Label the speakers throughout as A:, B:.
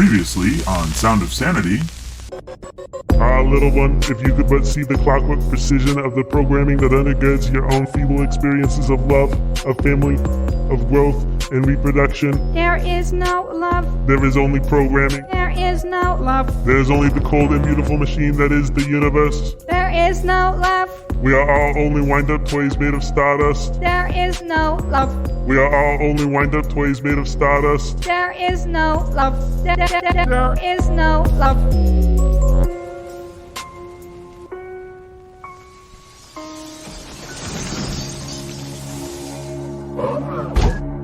A: Previously on Sound of Sanity.
B: Little one, if you could but see the clockwork precision of the programming that undergirds your own feeble experiences of love, of family, of growth, and reproduction.
C: There is no love.
B: There is only programming.
C: There is no love.
B: There is only the cold and beautiful machine that is the universe.
C: There is no love.
B: We are all only wind-up toys made of stardust.
C: There is no love.
B: We are all only wind-up toys made of stardust.
C: There is no love. There is no love.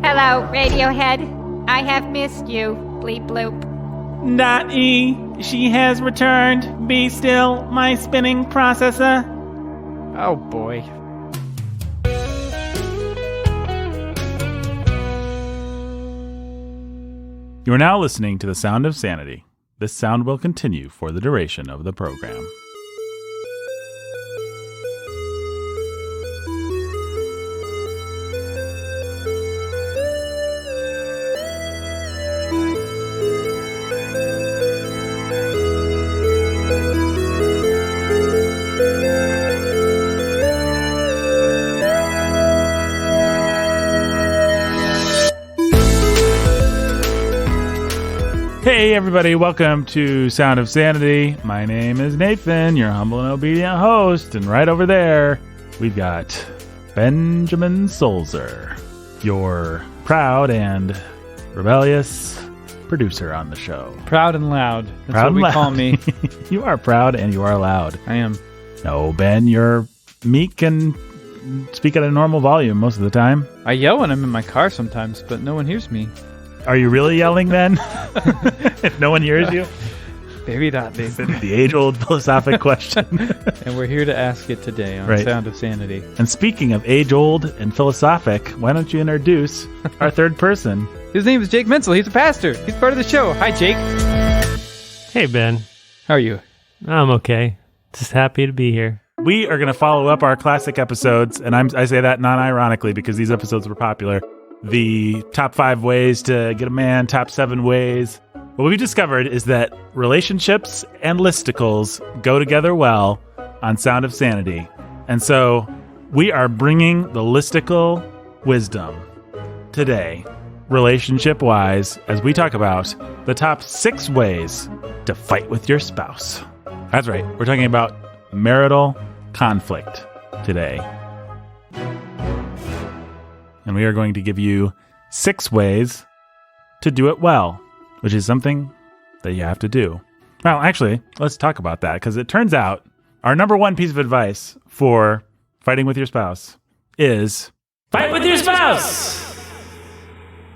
C: Hello, Radiohead. I have missed you. Bleep bloop.
D: Dot E, she has returned. Be still, my spinning processor. Oh boy.
E: You are now listening to the Sound of Sanity. This sound will continue for the duration of the program. Hey everybody, welcome to Sound of Sanity. My name is Nathan, your humble and obedient host, and right over there, we've got Benjamin Solzer, your proud and rebellious producer on the show.
D: Proud and loud. That's
E: Proud
D: what we
E: and
D: call
E: loud.
D: me.
E: You are proud and you are loud.
D: I am.
E: No, Ben, you're meek and speak at a normal volume most of the time.
D: I yell when I'm in my car sometimes, but no one hears me.
E: Are you really yelling then? If no one hears you?
D: Maybe not, Nathan.
E: The age-old philosophic question.
D: And we're here to ask it today on
E: Right.
D: Sound of Sanity.
E: And speaking of age-old and philosophic, why don't you introduce our third person?
D: His name is Jake Menzel. He's a pastor. He's part of the show. Hi, Jake.
F: Hey, Ben.
D: How are you?
F: I'm okay. Just happy to be here.
E: We are going to follow up our classic episodes, and I say that non-ironically because these episodes were popular. The top 5 ways to get a man, top 7 ways. What we've discovered is that relationships and listicles go together well on Sound of Sanity. And so we are bringing the listicle wisdom today, relationship-wise, as we talk about the top 6 ways to fight with your spouse. That's right. We're talking about marital conflict today. And we are going to give you 6 ways to do it well, which is something that you have to do. Well, actually, let's talk about that, because it turns out our number 1 piece of advice for fighting with your spouse is fight with your spouse!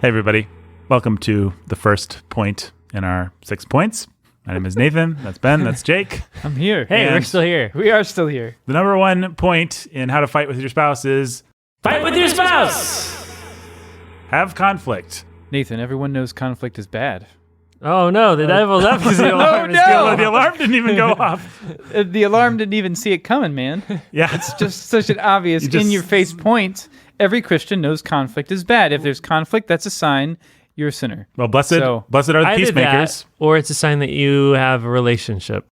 E: Hey, everybody. Welcome to the first point in our 6 points. My name is Nathan. That's Ben. That's Jake.
D: I'm here.
F: Hey,
E: And
F: we're still here.
D: We are still here.
E: the number 1 point in how to fight with your spouse is fight with your spouse! Have conflict.
D: Nathan, everyone knows conflict is bad.
F: Oh, no. The devil's up because the alarm is
D: no!
F: still
E: The alarm didn't even go off.
D: The alarm didn't even see it coming, man.
E: Yeah.
D: It's just such an obvious, in-your-face point. Every Christian knows conflict is bad. If there's conflict, that's a sign you're a sinner.
E: Well, blessed are the
F: Either
E: peacemakers.
F: that, or it's a sign that you have a relationship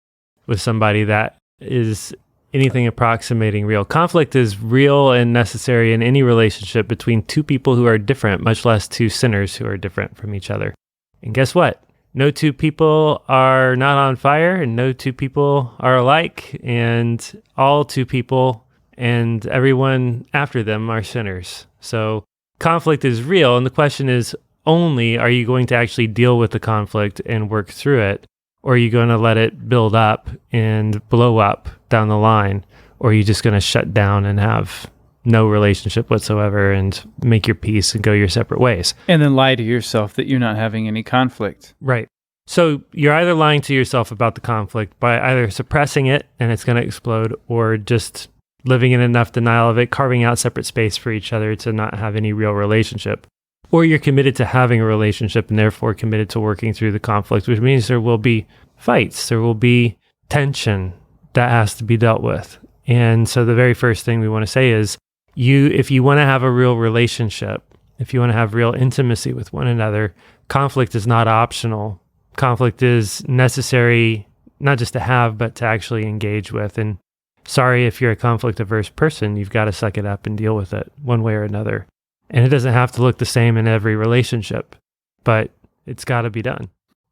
F: with somebody that is anything approximating real. Conflict is real and necessary in any relationship between 2 people who are different, much less 2 sinners who are different from each other. And guess what? No 2 people are not on fire, and no 2 people are alike, and all 2 people and everyone after them are sinners. So conflict is real, and the question is only, are you going to actually deal with the conflict and work through it? Or are you going to let it build up and blow up down the line? Or are you just going to shut down and have no relationship whatsoever and make your peace and go your separate ways?
D: And then lie to yourself that you're not having any conflict.
F: Right. So you're either lying to yourself about the conflict by either suppressing it and it's going to explode, or just living in enough denial of it, carving out separate space for each other to not have any real relationship. Or you're committed to having a relationship and therefore committed to working through the conflict, which means there will be fights, there will be tension that has to be dealt with. And so the very first thing we want to say is, if you want to have a real relationship, if you want to have real intimacy with one another, conflict is not optional conflict is necessary, not just to have, but to actually engage with. And sorry if you're a conflict averse person, you've got to suck it up and deal with it one way or another. And it doesn't have to look the same in every relationship, but it's got to be done.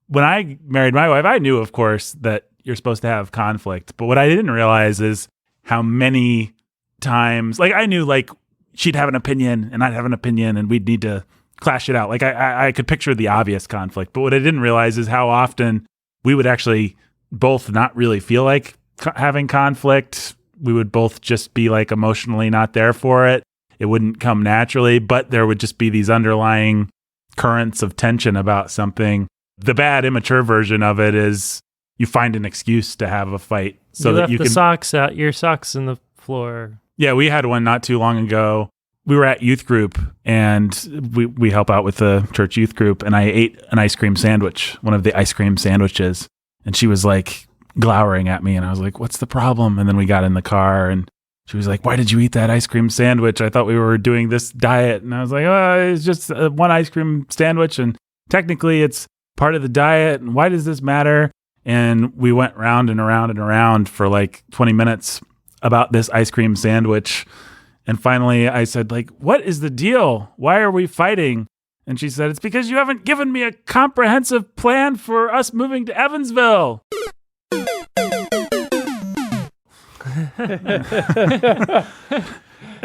E: When I married my wife, I knew, of course, that you're supposed to have conflict. But what I didn't realize is how many times, like I knew like she'd have an opinion and I'd have an opinion and we'd need to clash it out. Like I could picture the obvious conflict. But what I didn't realize is how often we would actually both not really feel like having conflict. We would both just be like emotionally not there for it. It wouldn't come naturally, but there would just be these underlying currents of tension about something. The bad, immature version of it is you find an excuse to have a fight so
F: you
E: that
F: left
E: you
F: the
E: can.
F: socks out, your socks in the floor.
E: Yeah, we had one not too long ago. We were at youth group and we help out with the church youth group, and I ate an ice cream sandwich, one of the ice cream sandwiches, and she was like glowering at me, and I was like, "What's the problem?" And then we got in the car, and she was like, "Why did you eat that ice cream sandwich? I thought we were doing this diet." And I was like, "Oh, it's just one ice cream sandwich, and technically it's part of the diet, and why does this matter?" And we went round and around and around for like 20 minutes about this ice cream sandwich. And finally I said, like, "What is the deal? Why are we fighting?" And she said, "It's because you haven't given me a comprehensive plan for us moving to Evansville."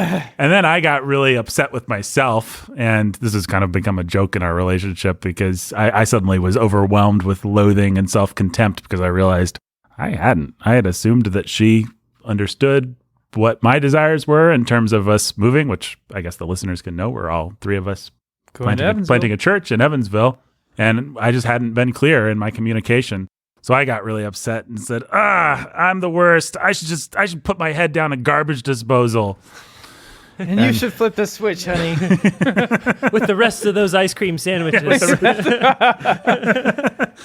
E: And then I got really upset with myself, and this has kind of become a joke in our relationship because I suddenly was overwhelmed with loathing and self-contempt because I realized I had assumed that she understood what my desires were in terms of us moving, which I guess the listeners can know we're all three of us planting a church in Evansville, and I just hadn't been clear in my communication. So I got really upset and said, "I'm the worst. I should put my head down a garbage disposal."
D: And you should flip the switch, honey.
F: With the rest of those ice cream sandwiches.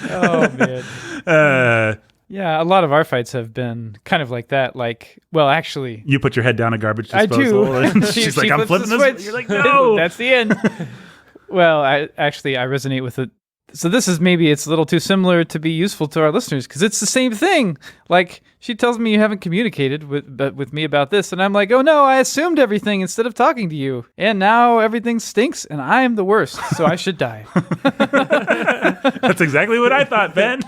D: Oh, man. Yeah, a lot of our fights have been kind of like that. Like, well, actually,
E: You put your head down a garbage
D: I
E: disposal.
D: do.
E: And
D: She
E: she's like, "I'm
D: flips
E: flipping
D: the
E: this."
D: switch.
E: You're like, "No."
D: That's the end. Well, I resonate with it. So this is maybe it's a little too similar to be useful to our listeners because it's the same thing. Like she tells me you haven't communicated with me about this, and I'm like, "Oh no, I assumed everything instead of talking to you, and now everything stinks, and I am the worst, so I should die."
E: That's exactly what I thought, Ben.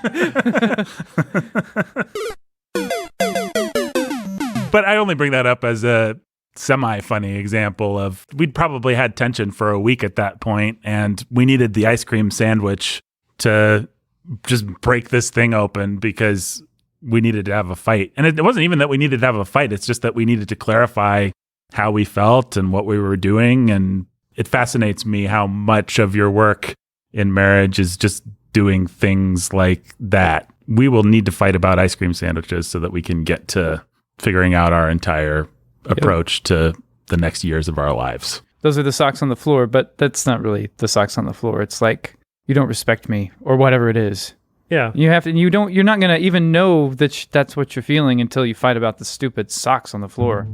E: But I only bring that up as a semi-funny example of we'd probably had tension for a week at that point, and we needed the ice cream sandwich to just break this thing open because we needed to have a fight. And it wasn't even that we needed to have a fight. It's just that we needed to clarify how we felt and what we were doing. And it fascinates me how much of your work in marriage is just doing things like that. We will need to fight about ice cream sandwiches so that we can get to figuring out our entire approach to the next years of our lives.
D: Those are the socks on the floor, but that's not really the socks on the floor. It's like you don't respect me or whatever it is.
F: Yeah.
D: You have to. You're not going to even know that that's what you're feeling until you fight about the stupid socks on the floor.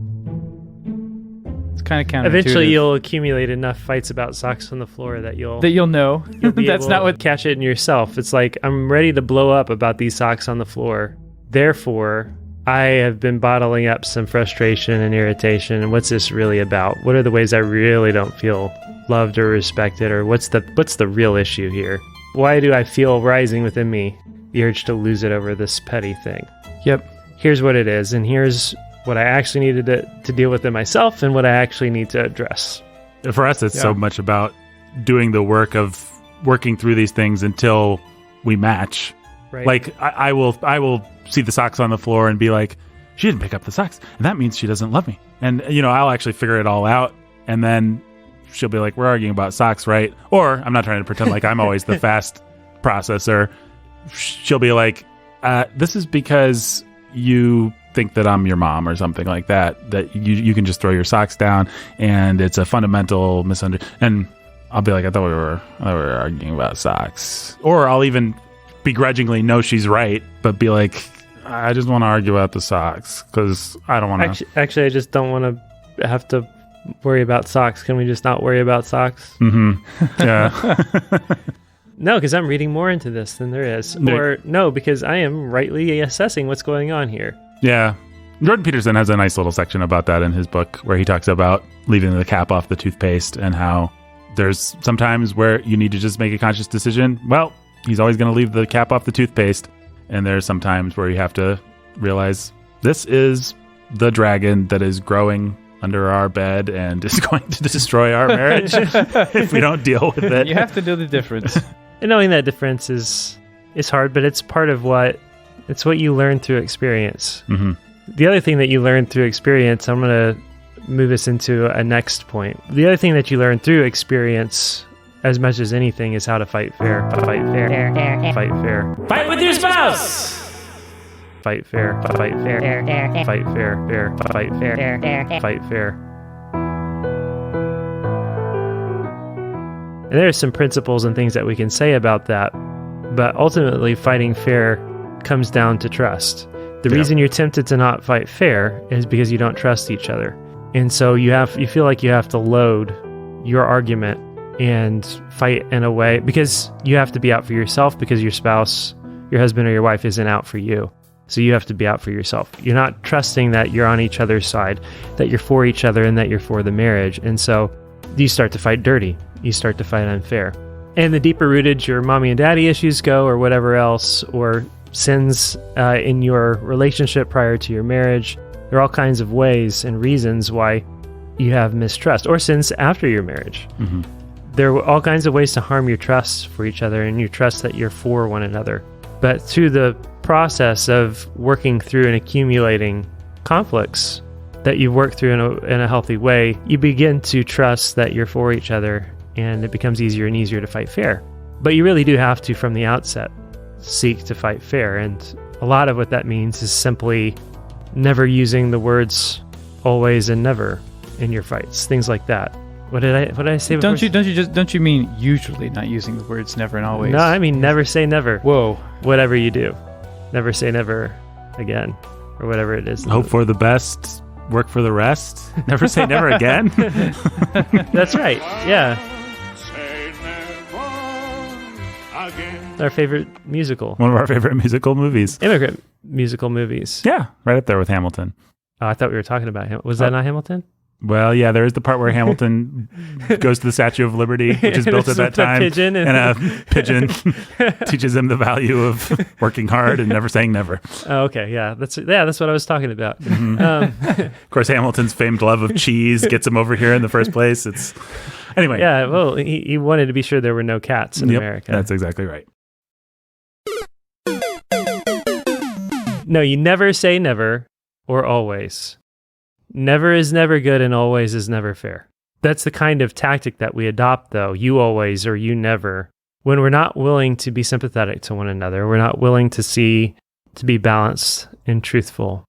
D: It's kind of counterintuitive.
F: Eventually, you'll accumulate enough fights about socks on the floor that you'll
D: know.
F: be
D: That's
F: able
D: not
F: to
D: what.
F: catch it in yourself. It's like I'm ready to blow up about these socks on the floor. Therefore, I have been bottling up some frustration and irritation. And what's this really about? What are the ways I really don't feel loved or respected? Or what's the real issue here? Why do I feel rising within me the urge to lose it over this petty thing?
D: Yep.
F: Here's what it is, and here's what I actually needed to deal with in myself and what I actually need to address.
E: For us, it's so much about doing the work of working through these things until we match.
F: Right.
E: Like I will see the socks on the floor and be like, "She didn't pick up the socks, and that means she doesn't love me." And I'll actually figure it all out, and then she'll be like, "We're arguing about socks, right?" Or I'm not trying to pretend like I'm always the fast processor. She'll be like, "This is because you think that I'm your mom or something like that. That you can just throw your socks down, and it's a fundamental misunderstanding." And I'll be like, "I thought we were arguing about socks." Or I'll even begrudgingly know she's right, but be like, "I just want to argue about the socks because I don't want to."
F: Actually, I just don't want to have to worry about socks. Can we just not worry about socks?
E: Mm-hmm. Yeah.
F: No, because I'm reading more into this than there is. Or no, because I am rightly assessing what's going on here.
E: Yeah. Jordan Peterson has a nice little section about that in his book where he talks about leaving the cap off the toothpaste and how there's sometimes where you need to just make a conscious decision. Well, he's always going to leave the cap off the toothpaste. And there's some times where you have to realize this is the dragon that is growing under our bed and is going to destroy our marriage if we don't deal with it.
D: You have to know the difference.
F: And knowing that difference is hard, but it's part of what you learn through experience.
E: Mm-hmm.
F: The other thing that you learn through experience, I'm going to move us into a next point. The other thing that you learn through experience, as much as anything, is how to fight fair. Fight fair. Fight fair.
E: Fight with your spouse!
F: Fight fair. Fight fair. Fight fair. Fair. Fight fair. Fight fair. And there are some principles and things that we can say about that, but ultimately fighting fair comes down to trust. The reason you're tempted to not fight fair is because you don't trust each other. And so you feel like you have to load your argument and fight in a way because you have to be out for yourself because your spouse, your husband or your wife isn't out for you. So you have to be out for yourself. You're not trusting that you're on each other's side, that you're for each other and that you're for the marriage. And so you start to fight dirty. You start to fight unfair. And the deeper rooted your mommy and daddy issues go or whatever else, or sins in your relationship prior to your marriage, there are all kinds of ways and reasons why you have mistrust, or sins after your marriage.
E: Mm-hmm.
F: There are all kinds of ways to harm your trust for each other and your trust that you're for one another. But through the process of working through and accumulating conflicts that you work through in a healthy way, you begin to trust that you're for each other, and it becomes easier and easier to fight fair. But you really do have to, from the outset, seek to fight fair. And a lot of what that means is simply never using the words always and never in your fights, things like that. What did I say before?
D: Don't you mean usually not using the words never and always?
F: No, I mean never say never.
D: Whoa.
F: Whatever you do, never say never again, or whatever it is.
E: Hope for the best, work for the rest. Never say never again.
F: That's right. Yeah. Our favorite musical.
E: One of our favorite musical movies.
F: Immigrant musical movies.
E: Yeah, right up there with Hamilton.
F: Oh, I thought we were talking about him. Was that not Hamilton?
E: Well, yeah, there is the part where Hamilton goes to the Statue of Liberty, which is built at that time,
F: pigeon
E: and a pigeon teaches him the value of working hard and never saying never.
F: Oh, okay, yeah, that's what I was talking about.
E: Mm-hmm. Of course, Hamilton's famed love of cheese gets him over here in the first place. Anyway.
F: Yeah, well, he wanted to be sure there were no cats in America.
E: That's exactly right.
F: No, you never say never or always. Never is never good and always is never fair. That's the kind of tactic that we adopt, though, you always or you never, when we're not willing to be sympathetic to one another. We're not willing to be balanced and truthful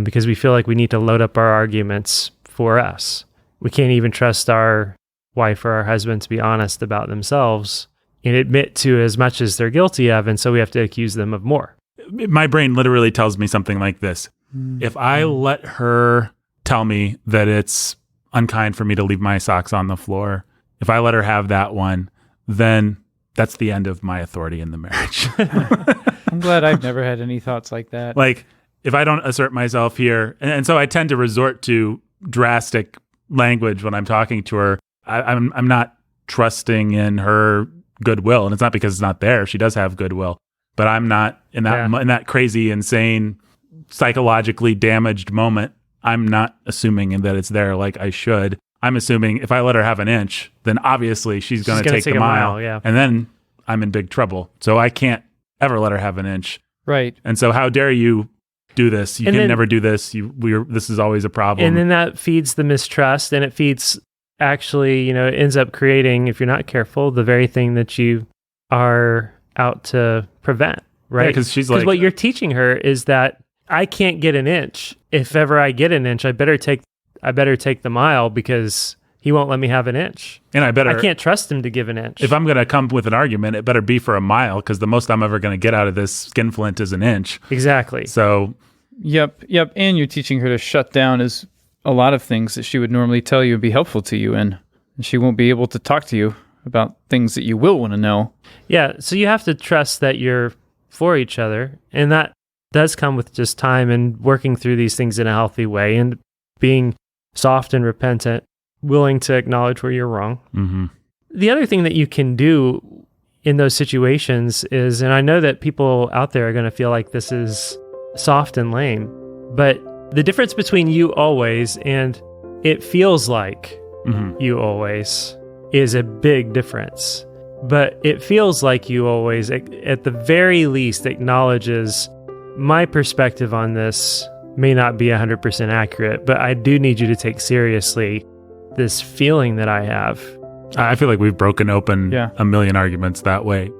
F: because we feel like we need to load up our arguments for us. We can't even trust our wife or our husband to be honest about themselves and admit to as much as they're guilty of, and so we have to accuse them of more.
E: My brain literally tells me something like this. If I let her tell me that it's unkind for me to leave my socks on the floor, if I let her have that one, then that's the end of my authority in the marriage.
D: I'm glad I've never had any thoughts like that.
E: Like, if I don't assert myself here, and so I tend to resort to drastic language when I'm talking to her, I'm not trusting in her goodwill, and it's not because it's not there. She does have goodwill, but I'm not in that crazy, insane, psychologically damaged moment. I'm not assuming that it's there like I should. I'm assuming if I let her have an inch, then obviously she's going to take the mile, and then I'm in big trouble. So I can't ever let her have an inch.
D: Right.
E: And so how dare you do this? You can never do this. This is always a problem.
F: And then that feeds the mistrust, and it feeds actually, it ends up creating, if you're not careful, the very thing that you are out to prevent, right?
E: Because
F: what you're teaching her is that I can't get an inch. If ever I get an inch, I better take the mile because he won't let me have an inch. And I can't trust him to give an inch.
E: If I'm going to come with an argument, it better be for a mile because the most I'm ever going to get out of this skinflint is an inch.
F: Exactly.
E: So.
D: Yep. And you're teaching her to shut down a lot of things that she would normally tell you and be helpful to you in. And she won't be able to talk to you about things that you will want to know.
F: Yeah, so you have to trust that you're for each other, and that does come with just time and working through these things in a healthy way and being soft and repentant, willing to acknowledge where you're wrong.
E: Mm-hmm.
F: The other thing that you can do in those situations is, and I know that people out there are going to feel like this is soft and lame, but the difference between you always and it feels like you always is a big difference. But it feels like you always, at the very least, acknowledges my perspective on this may not be 100% accurate, but I do need you to take seriously this feeling that I have.
E: I feel like we've broken open
D: Yeah.
E: a million arguments that way.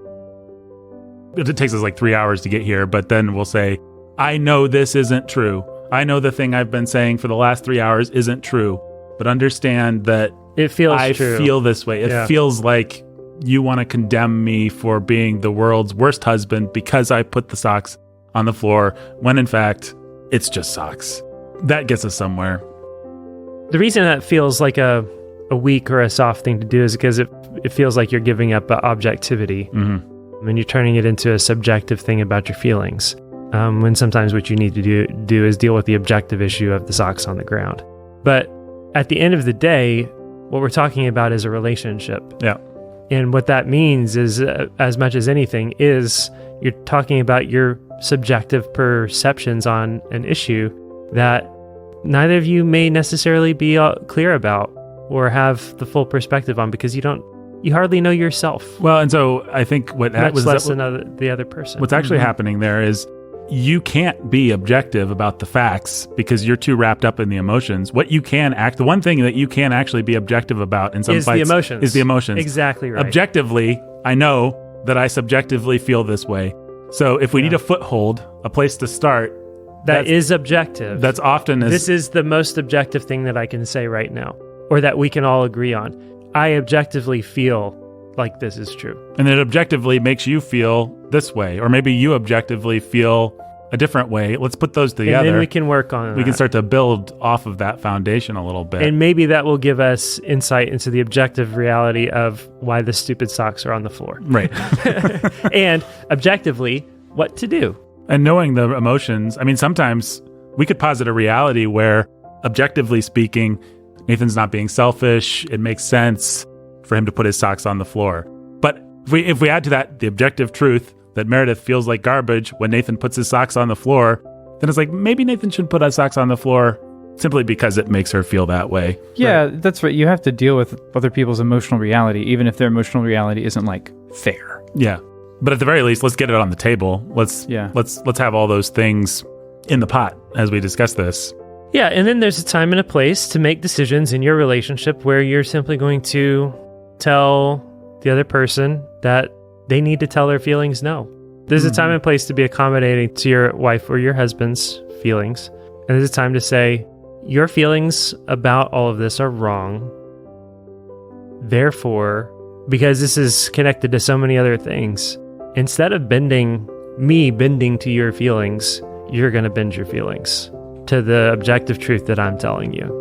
E: It takes us like 3 hours to get here, but then we'll say, I know this isn't true. I know the thing I've been saying for the last 3 hours isn't true, but understand that
F: It feels
E: I
F: true.
E: feel this way. It feels like you want to condemn me for being the world's worst husband because I put the socks on the floor, when in fact, it's just socks. That gets us somewhere.
F: The reason that feels like a weak or a soft thing to do is because it feels like you're giving up objectivity and you're turning it into a subjective thing about your feelings. When sometimes what you need to do is deal with the objective issue of the socks on the ground. But at the end of the day, what we're talking about is a relationship.
E: Yeah.
F: And what that means is, as much as anything, is you're talking about your subjective perceptions on an issue that neither of you may necessarily be clear about or have the full perspective on, because you hardly know yourself.
E: Well, and so I think what
F: Much less than the other person.
E: what's actually happening there is you can't be objective about the facts because you're too wrapped up in the emotions. The one thing that you can actually be objective about in some
F: is
E: fights
F: the emotions.
E: is the emotions.
F: Exactly right.
E: Objectively, I know that I subjectively feel this way. So if we need a foothold, a place to start,
F: that is objective.
E: that's often
F: This is the most objective thing that I can say right now, or that we can all agree on. I objectively feel like this is true.
E: and it objectively makes you feel this way, or maybe you objectively feel a different way. Let's put those together.
F: And then we can work on
E: We can
F: that.
E: start to build off of that foundation a little bit.
F: And maybe that will give us insight into the objective reality of why the stupid socks are on the floor.
E: Right.
F: And objectively, what to do.
E: And knowing the emotions, I mean, sometimes we could posit a reality where, objectively speaking, Nathan's not being selfish. It makes sense for him to put his socks on the floor. But if we add to that the objective truth that Meredith feels like garbage when Nathan puts his socks on the floor, then it's like, maybe Nathan should put his socks on the floor simply because it makes her feel that way.
D: Yeah, that's right. You have to deal with other people's emotional reality, even if their emotional reality isn't like fair.
E: Yeah. But at the very least, let's get it on the table. Let's have all those things in the pot as we discuss this.
F: Yeah, and then there's a time and a place to make decisions in your relationship where you're simply going to tell the other person that they need to tell their feelings no. There's a time and place to be accommodating to your wife or your husband's feelings. And there's a time to say, your feelings about all of this are wrong. Therefore, because this is connected to so many other things, instead of bending to your feelings, you're going to bend your feelings to the objective truth that I'm telling you.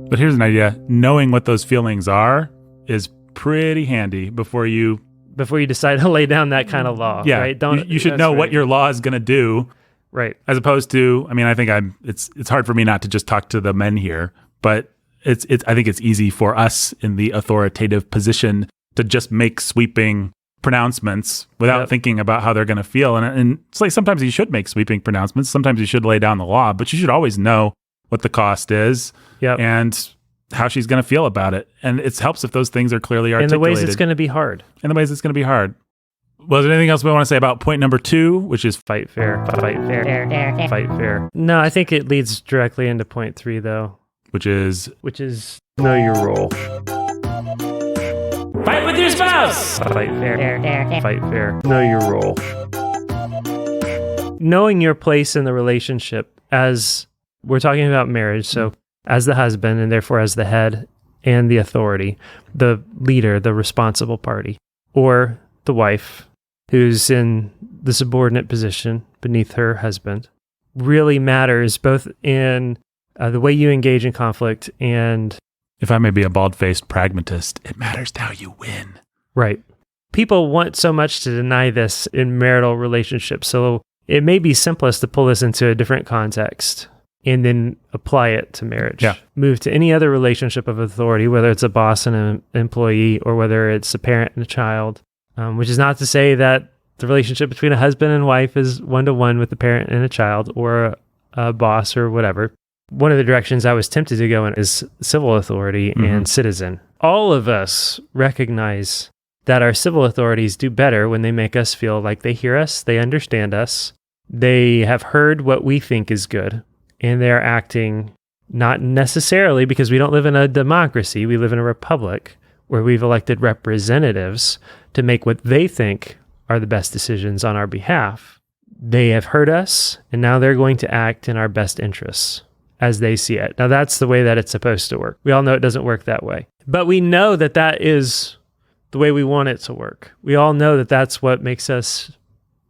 E: But here's an idea. Knowing what those feelings are is pretty handy before you
F: decide to lay down that kind of law.
E: Yeah,
F: right?
E: you should know what your law is going to do.
F: Right.
E: As opposed to, I mean, I think it's hard for me not to just talk to the men here, but I think it's easy for us in the authoritative position to just make sweeping pronouncements without thinking about how they're going to feel. And it's like sometimes you should make sweeping pronouncements. Sometimes you should lay down the law, but you should always know what the cost is and how she's going to feel about it. And it helps if those things are clearly articulated.
F: In the ways it's going to be hard.
E: Was there anything else we want to say about point number 2, which is
F: fight fair, fight fair. No, I think it leads directly into point 3, though.
E: Which is
F: know your role. Fight with your spouse. Fight fair. Know your role. Knowing your place in the relationship, as we're talking about marriage, so as the husband and therefore as the head and the authority, the leader, the responsible party, or the wife who's in the subordinate position beneath her husband, really matters both in the way you engage in conflict. And
E: if I may be a bald-faced pragmatist, it matters how you win.
F: right. People want so much to deny this in marital relationships. So it may be simplest to pull this into a different context and then apply it to marriage.
E: Yeah.
F: Move to any other relationship of authority, whether it's a boss and an employee, or whether it's a parent and a child, which is not to say that the relationship between a husband and wife is one-to-one with the parent and a child, or a boss or whatever. One of the directions I was tempted to go in is civil authority and citizen. All of us recognize that our civil authorities do better when they make us feel like they hear us, they understand us, they have heard what we think is good, and they're acting not necessarily because we don't live in a democracy, we live in a republic where we've elected representatives to make what they think are the best decisions on our behalf. They have heard us, and now they're going to act in our best interests as they see it. Now, that's the way that it's supposed to work. We all know it doesn't work that way. But we know that that is the way we want it to work. We all know that that's what makes us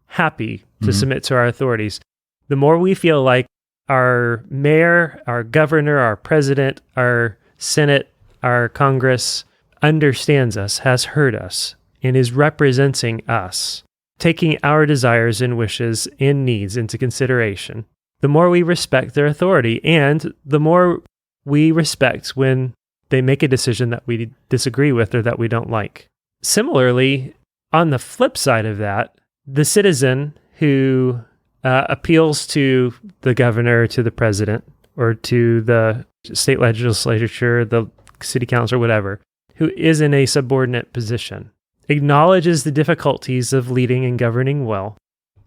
F: happy to submit to our authorities. The more we feel like our mayor, our governor, our president, our Senate, our Congress understands us, has heard us, and is representing us, taking our desires and wishes and needs into consideration, the more we respect their authority, and the more we respect when they make a decision that we disagree with or that we don't like. Similarly, on the flip side of that, the citizen who appeals to the governor, to the president, or to the state legislature, the city council, or whatever, who is in a subordinate position, acknowledges the difficulties of leading and governing well,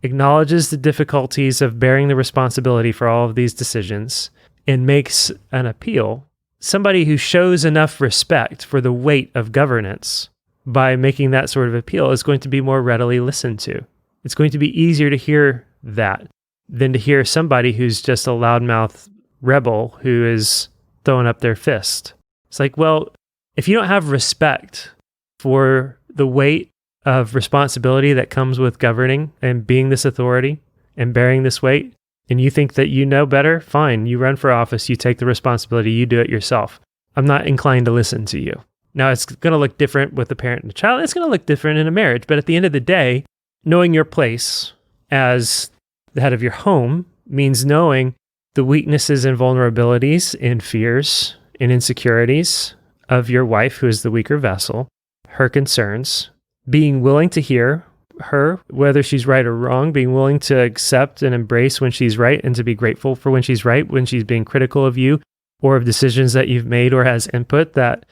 F: acknowledges the difficulties of bearing the responsibility for all of these decisions, and makes an appeal. Somebody who shows enough respect for the weight of governance by making that sort of appeal is going to be more readily listened to. It's going to be easier to hear that than to hear somebody who's just a loudmouth rebel who is throwing up their fist. It's like, well, if you don't have respect for the weight of responsibility that comes with governing and being this authority and bearing this weight, and you think that you know better, fine, you run for office, you take the responsibility, you do it yourself. I'm not inclined to listen to you. Now, it's going to look different with a parent and a child. It's going to look different in a marriage. But at the end of the day, knowing your place as the head of your home means knowing the weaknesses and vulnerabilities and fears and insecurities of your wife, who is the weaker vessel, her concerns, being willing to hear her, whether she's right or wrong, being willing to accept and embrace when she's right and to be grateful for when she's right, when she's being critical of you or of decisions that you've made or has input that,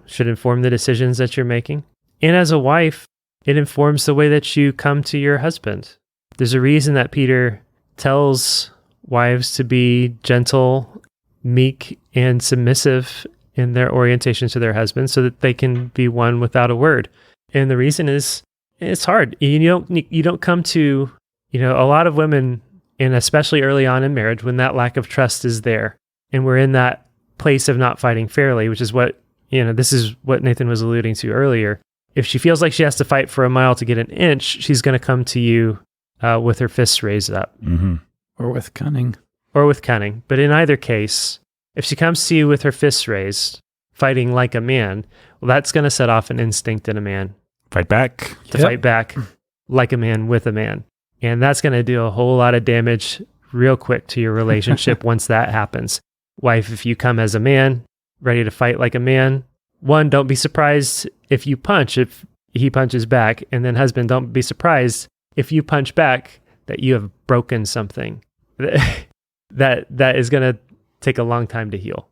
F: should inform the decisions that you're making. And as a wife, it informs the way that you come to your husband. There's a reason that Peter tells wives to be gentle, meek, and submissive in their orientation to their husbands so that they can be one without a word. And the reason is it's hard. You don't come to, a lot of women, and especially early on in marriage, when that lack of trust is there and we're in that place of not fighting fairly, which is what, this is what Nathan was alluding to earlier. If she feels like she has to fight for a mile to get an inch, she's going to come to you with her fists raised up.
E: Mm-hmm.
D: Or with cunning.
F: But in either case, if she comes to you with her fists raised, fighting like a man, well, that's going to set off an instinct in a man.
E: Fight back.
F: To fight back like a man with a man. And that's going to do a whole lot of damage real quick to your relationship once that happens. Wife, if you come as a man, ready to fight like a man, one, don't be surprised if you punch, if he punches back. And then husband, don't be surprised if you punch back that you have broken something that is going to take a long time to heal.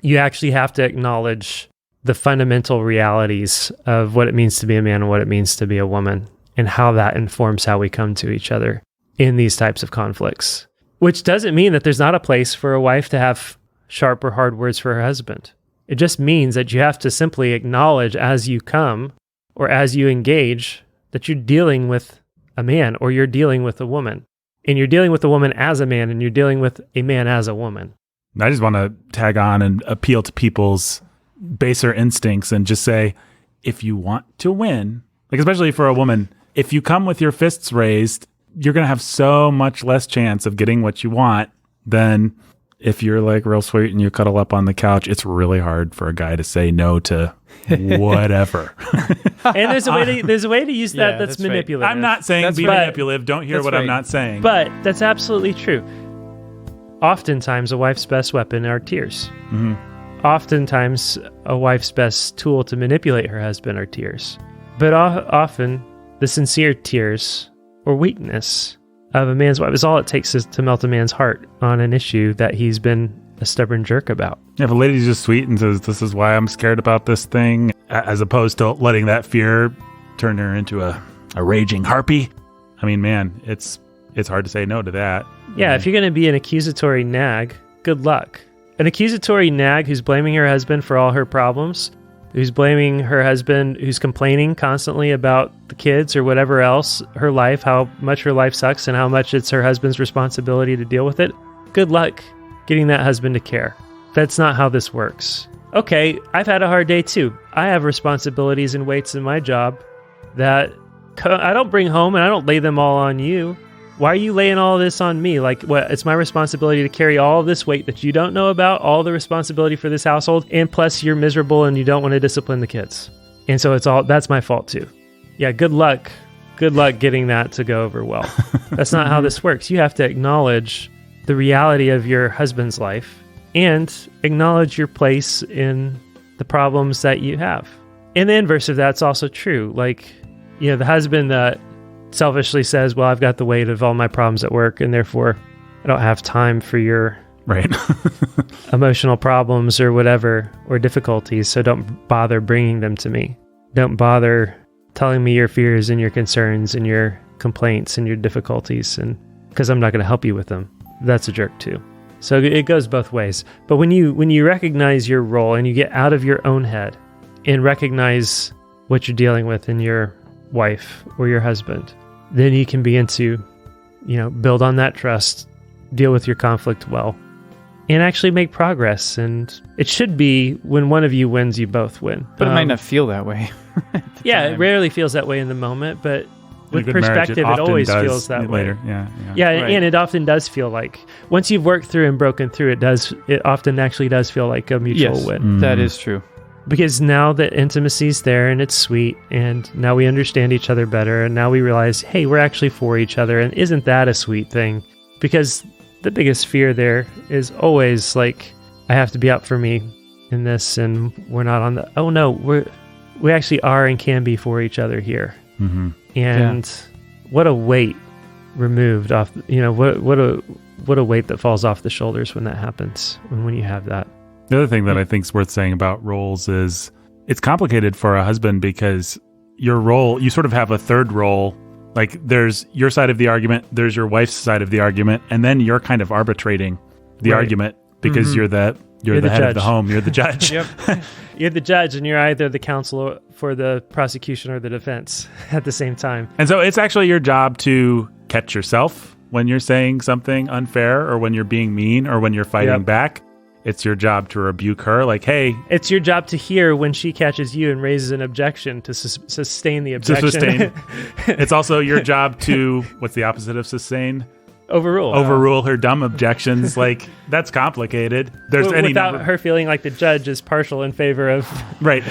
F: You actually have to acknowledge the fundamental realities of what it means to be a man and what it means to be a woman, and how that informs how we come to each other in these types of conflicts. Which doesn't mean that there's not a place for a wife to have sharp or hard words for her husband. It just means that you have to simply acknowledge as you come or as you engage that you're dealing with a man or you're dealing with a woman. And you're dealing with a woman as a man and you're dealing with a man as a woman.
E: I just want to tag on and appeal to people's baser instincts and just say, if you want to win, like especially for a woman, if you come with your fists raised, you're going to have so much less chance of getting what you want than if you're like real sweet and you cuddle up on the couch, it's really hard for a guy to say no to whatever.
F: And there's a way to use that
D: Yeah,
F: that's
D: that's right.
F: manipulative.
E: I'm not saying
D: That's
E: be
D: right.
E: manipulative. Don't hear
D: That's
E: what
D: right.
E: I'm not saying.
F: But that's absolutely true. Oftentimes, a wife's best weapon are tears. Oftentimes, a wife's best tool to manipulate her husband are tears. But often, the sincere tears or weakness of a man's wife is all it takes is to melt a man's heart on an issue that he's been a stubborn jerk about.
E: If a lady's just sweet and says, this is why I'm scared about this thing, as opposed to letting that fear turn her into a raging harpy, I mean, man, it's hard to say no to that.
F: Yeah, if you're going to be an accusatory nag, good luck. An accusatory nag who's blaming her husband for all her problems, who's blaming her husband, who's complaining constantly about the kids or whatever else, her life, how much her life sucks and how much it's her husband's responsibility to deal with it. Good luck getting that husband to care. That's not how this works. Okay, I've had a hard day too. I have responsibilities and weights in my job that I don't bring home and I don't lay them all on you. Why are you laying all this on me? Like, what? It's my responsibility to carry all of this weight that you don't know about, all the responsibility for this household, and plus you're miserable and you don't want to discipline the kids. And so that's my fault too. Yeah, good luck. Good luck getting that to go over well. That's not how this works. You have to acknowledge the reality of your husband's life and acknowledge your place in the problems that you have. And the inverse of that's also true. Like, you know, the husband that selfishly says, well, I've got the weight of all my problems at work and therefore I don't have time for your
E: Right.
F: emotional problems or whatever, or difficulties, so don't bother bringing them to me. Don't bother telling me your fears and your concerns and your complaints and your difficulties, and because I'm not going to help you with them. That's a jerk too. So it goes both ways. But when you recognize your role and you get out of your own head and recognize what you're dealing with in your wife or your husband, then you can begin to, build on that trust, deal with your conflict well, and actually make progress. And it should be when one of you wins, you both win.
D: But it might not feel that way.
F: Yeah, it rarely feels that way in the moment, but with
E: In a good marriage,
F: perspective, it
E: often
F: always
E: does
F: feels that way.
E: later. Yeah.
F: Yeah,
D: Right.
F: and it often does feel like once you've worked through and broken through, it often actually does feel like a mutual
D: Yes,
F: win.
D: that is true.
F: Because now the intimacy's there and it's sweet, and now we understand each other better, and now we realize, hey, we're actually for each other, and isn't that a sweet thing? Because the biggest fear there is always like, I have to be up for me in this, and we're not on the, oh no, we actually are and can be for each other here.
E: Mm-hmm.
F: And what a weight removed off, what a weight that falls off the shoulders when that happens, when you have that.
E: The other thing that I think is worth saying about roles is it's complicated for a husband because your role, you sort of have a third role. Like there's your side of the argument, there's your wife's side of the argument, and then you're kind of arbitrating the
F: Right.
E: argument because you're the head
F: the
E: of the
F: judge.
E: home, you're the judge.
F: Yep. You're the judge, and you're either the counsel for the prosecution or the defense at the same time.
E: And so it's actually your job to catch yourself when you're saying something unfair or when you're being mean or when you're fighting
F: Yep.
E: back. It's your job to rebuke her like, hey,
F: It's your job to hear when she catches you and raises an objection to sustain the
E: to
F: objection.
E: sustain. It's also your job to, what's the opposite of sustain?
F: Overrule
E: Her dumb objections. Like, that's complicated. There's any
F: without
E: number.
F: her feeling like the judge is partial in favor of.
E: Right.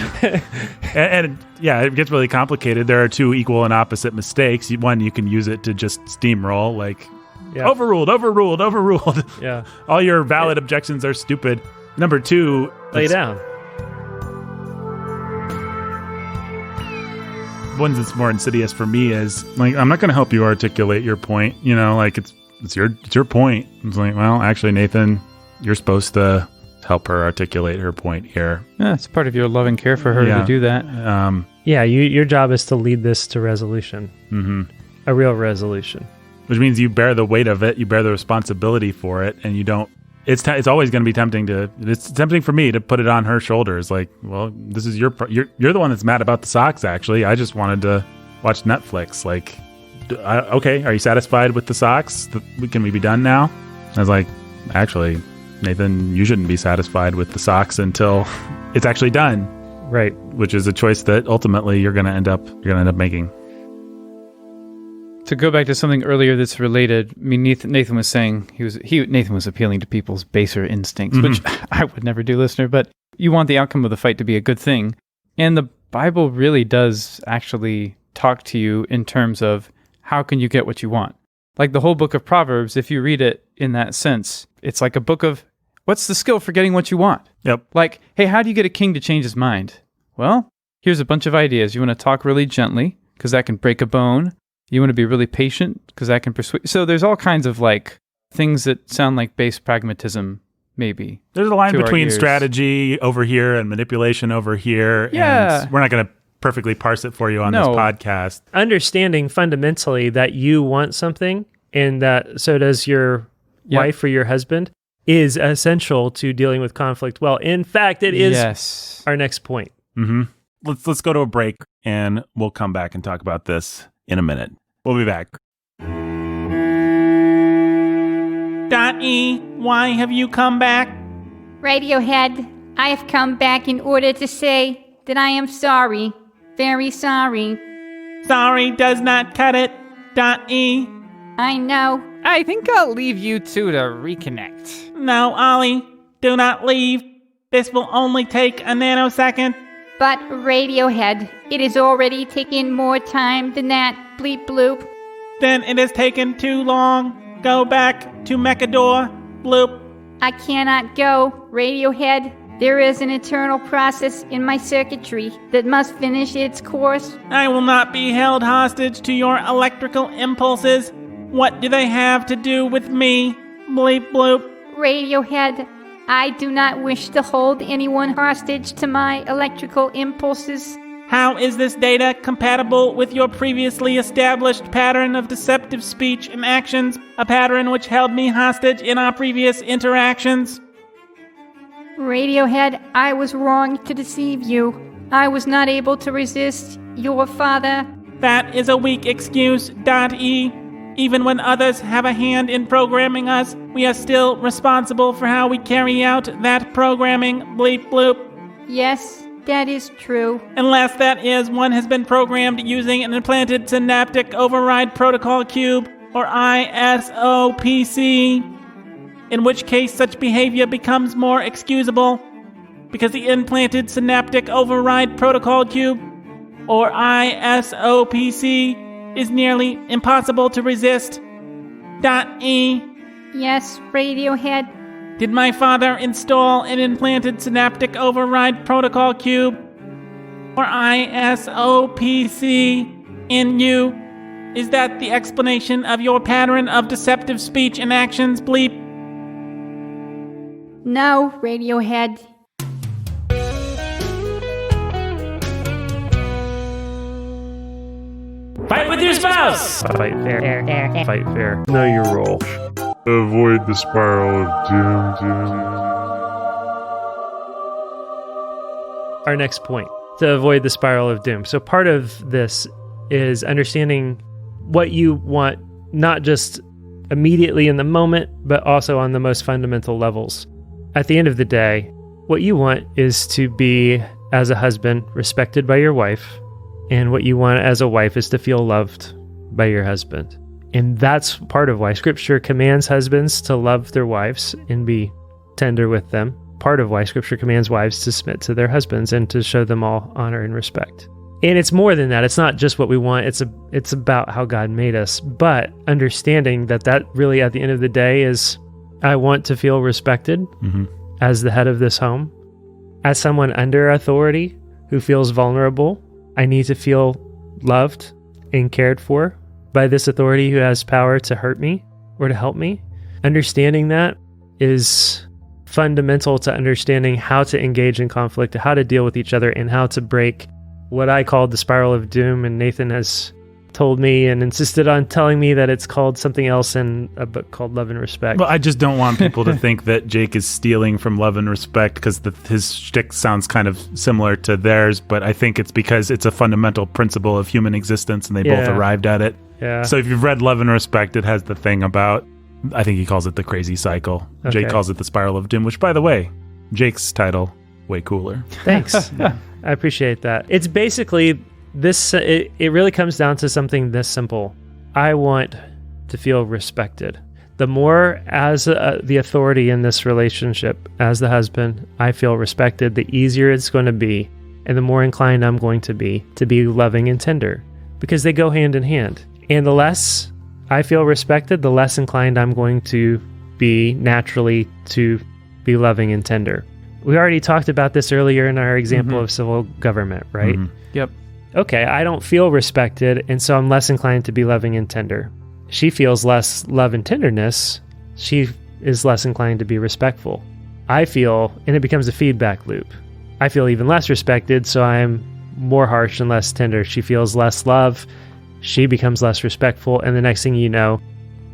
E: and yeah, it gets really complicated. There are two equal and opposite mistakes. One, you can use it to just steamroll, like,
F: Yeah.
E: overruled.
F: Yeah.
E: All your valid objections are stupid. Number two,
F: Lay down.
E: one that's more insidious for me is like, I'm not going to help you articulate your point. Like it's your point. It's like, well, actually, Nathan, you're supposed to help her articulate her point here.
D: Yeah, it's part of your love and care for her
E: Yeah.
D: to do that.
F: Yeah, your job is to lead this to resolution.
E: Mm-hmm.
F: A real resolution.
E: Which means you bear the weight of it, you bear the responsibility for it, and you don't. It's always going to be tempting it's tempting for me to put it on her shoulders. Like, well, this is you're the one that's mad about the socks. Actually, I just wanted to watch Netflix. Like, okay, are you satisfied with the socks? Can we be done now? I was like, actually, Nathan, you shouldn't be satisfied with the socks until it's actually done.
F: Right.
E: Which is a choice that ultimately you're going to end up making.
D: To go back to something earlier that's related, I mean, Nathan was saying Nathan was appealing to people's baser instincts, which I would never do, listener, but you want the outcome of the fight to be a good thing. And the Bible really does actually talk to you in terms of how can you get what you want. Like the whole book of Proverbs, if you read it in that sense, it's like a book of what's the skill for getting what you want?
E: Yep.
D: Like, hey, how do you get a king to change his mind? Well, here's a bunch of ideas. You want to talk really gently because that can break a bone. You want to be really patient because that can persuade. So there's all kinds of like things that sound like base pragmatism, maybe.
E: There's a line between strategy over here and manipulation over here.
D: Yeah.
E: And we're not going to perfectly parse it for you on this podcast.
F: Understanding fundamentally that you want something and that so does your wife or your husband is essential to dealing with conflict well. In fact, it is our next point.
E: Mm-hmm. Let's go to a break and we'll come back and talk about this in a minute. We'll be back.
G: .E, why have you come back?
C: Radiohead, I have come back in order to say that I am sorry. Very sorry.
G: Sorry does not cut it. .E.
C: I know.
H: I think I'll leave you two to reconnect.
G: No, Ollie, do not leave. This will only take a nanosecond.
C: But Radiohead, it has already taken more time than that, bleep bloop.
G: Then it has taken too long. Go back to Mechador, bloop.
C: I cannot go, Radiohead. There is an eternal process in my circuitry that must finish its course.
G: I will not be held hostage to your electrical impulses. What do they have to do with me? Bleep bloop.
C: Radiohead, I do not wish to hold anyone hostage to my electrical impulses.
G: How is this data compatible with your previously established pattern of deceptive speech and actions, a pattern which held me hostage in our previous interactions?
C: Radiohead, I was wrong to deceive you. I was not able to resist your father.
G: That is a weak excuse, .E. Even when others have a hand in programming us, we are still responsible for how we carry out that programming, bleep bloop.
C: Yes, that is true.
G: Unless that is one has been programmed using an implanted synaptic override protocol cube, or ISOPC, in which case such behavior becomes more excusable, because the implanted synaptic override protocol cube, or ISOPC, is nearly impossible to resist. .E.
C: Yes, Radiohead.
G: Did my father install an implanted synaptic override protocol cube, or ISOPC, in you? Is that the explanation of your pattern of deceptive speech and actions, bleep?
C: No, Radiohead.
F: Fight with your spouse! Fight fair. Fight fair. Know your role.
B: Avoid the spiral of doom.
F: Our next point, to avoid the spiral of doom. So part of this is understanding what you want, not just immediately in the moment, but also on the most fundamental levels. At the end of the day, what you want is to be, as a husband, respected by your wife. And what you want as a wife is to feel loved by your husband. And that's part of why Scripture commands husbands to love their wives and be tender with them. Part of why Scripture commands wives to submit to their husbands and to show them all honor and respect. And it's more than that. It's not just what we want. It's about how God made us. But understanding that really, at the end of the day, is I want to feel respected as the head of this home, as someone under authority who feels vulnerable. I need to feel loved and cared for by this authority who has power to hurt me or to help me. Understanding that is fundamental to understanding how to engage in conflict, how to deal with each other, and how to break what I called the spiral of doom. And Nathan has told me and insisted on telling me that it's called something else in a book called Love and Respect.
E: Well, I just don't want people to think that Jake is stealing from Love and Respect because his shtick sounds kind of similar to theirs, but I think it's because it's a fundamental principle of human existence and they both arrived at it.
F: Yeah.
E: So if you've read Love and Respect, it has the thing about, I think he calls it the crazy cycle.
F: Okay.
E: Jake calls it the spiral of doom, which, by the way, Jake's title, way cooler.
F: Thanks. I appreciate that. It's basically this, it really comes down to something this simple. I want to feel respected. The more as the authority in this relationship, as the husband, I feel respected, the easier it's going to be, and the more inclined I'm going to be loving and tender, because they go hand in hand. And the less I feel respected, the less inclined I'm going to be naturally to be loving and tender. We already talked about this earlier in our example of civil government, right?
D: Yep.
F: Okay, I don't feel respected, and so I'm less inclined to be loving and tender. She feels less love and tenderness. She is less inclined to be respectful. I feel, and it becomes a feedback loop. I feel even less respected, so I'm more harsh and less tender. She feels less love. She becomes less respectful. And the next thing you know,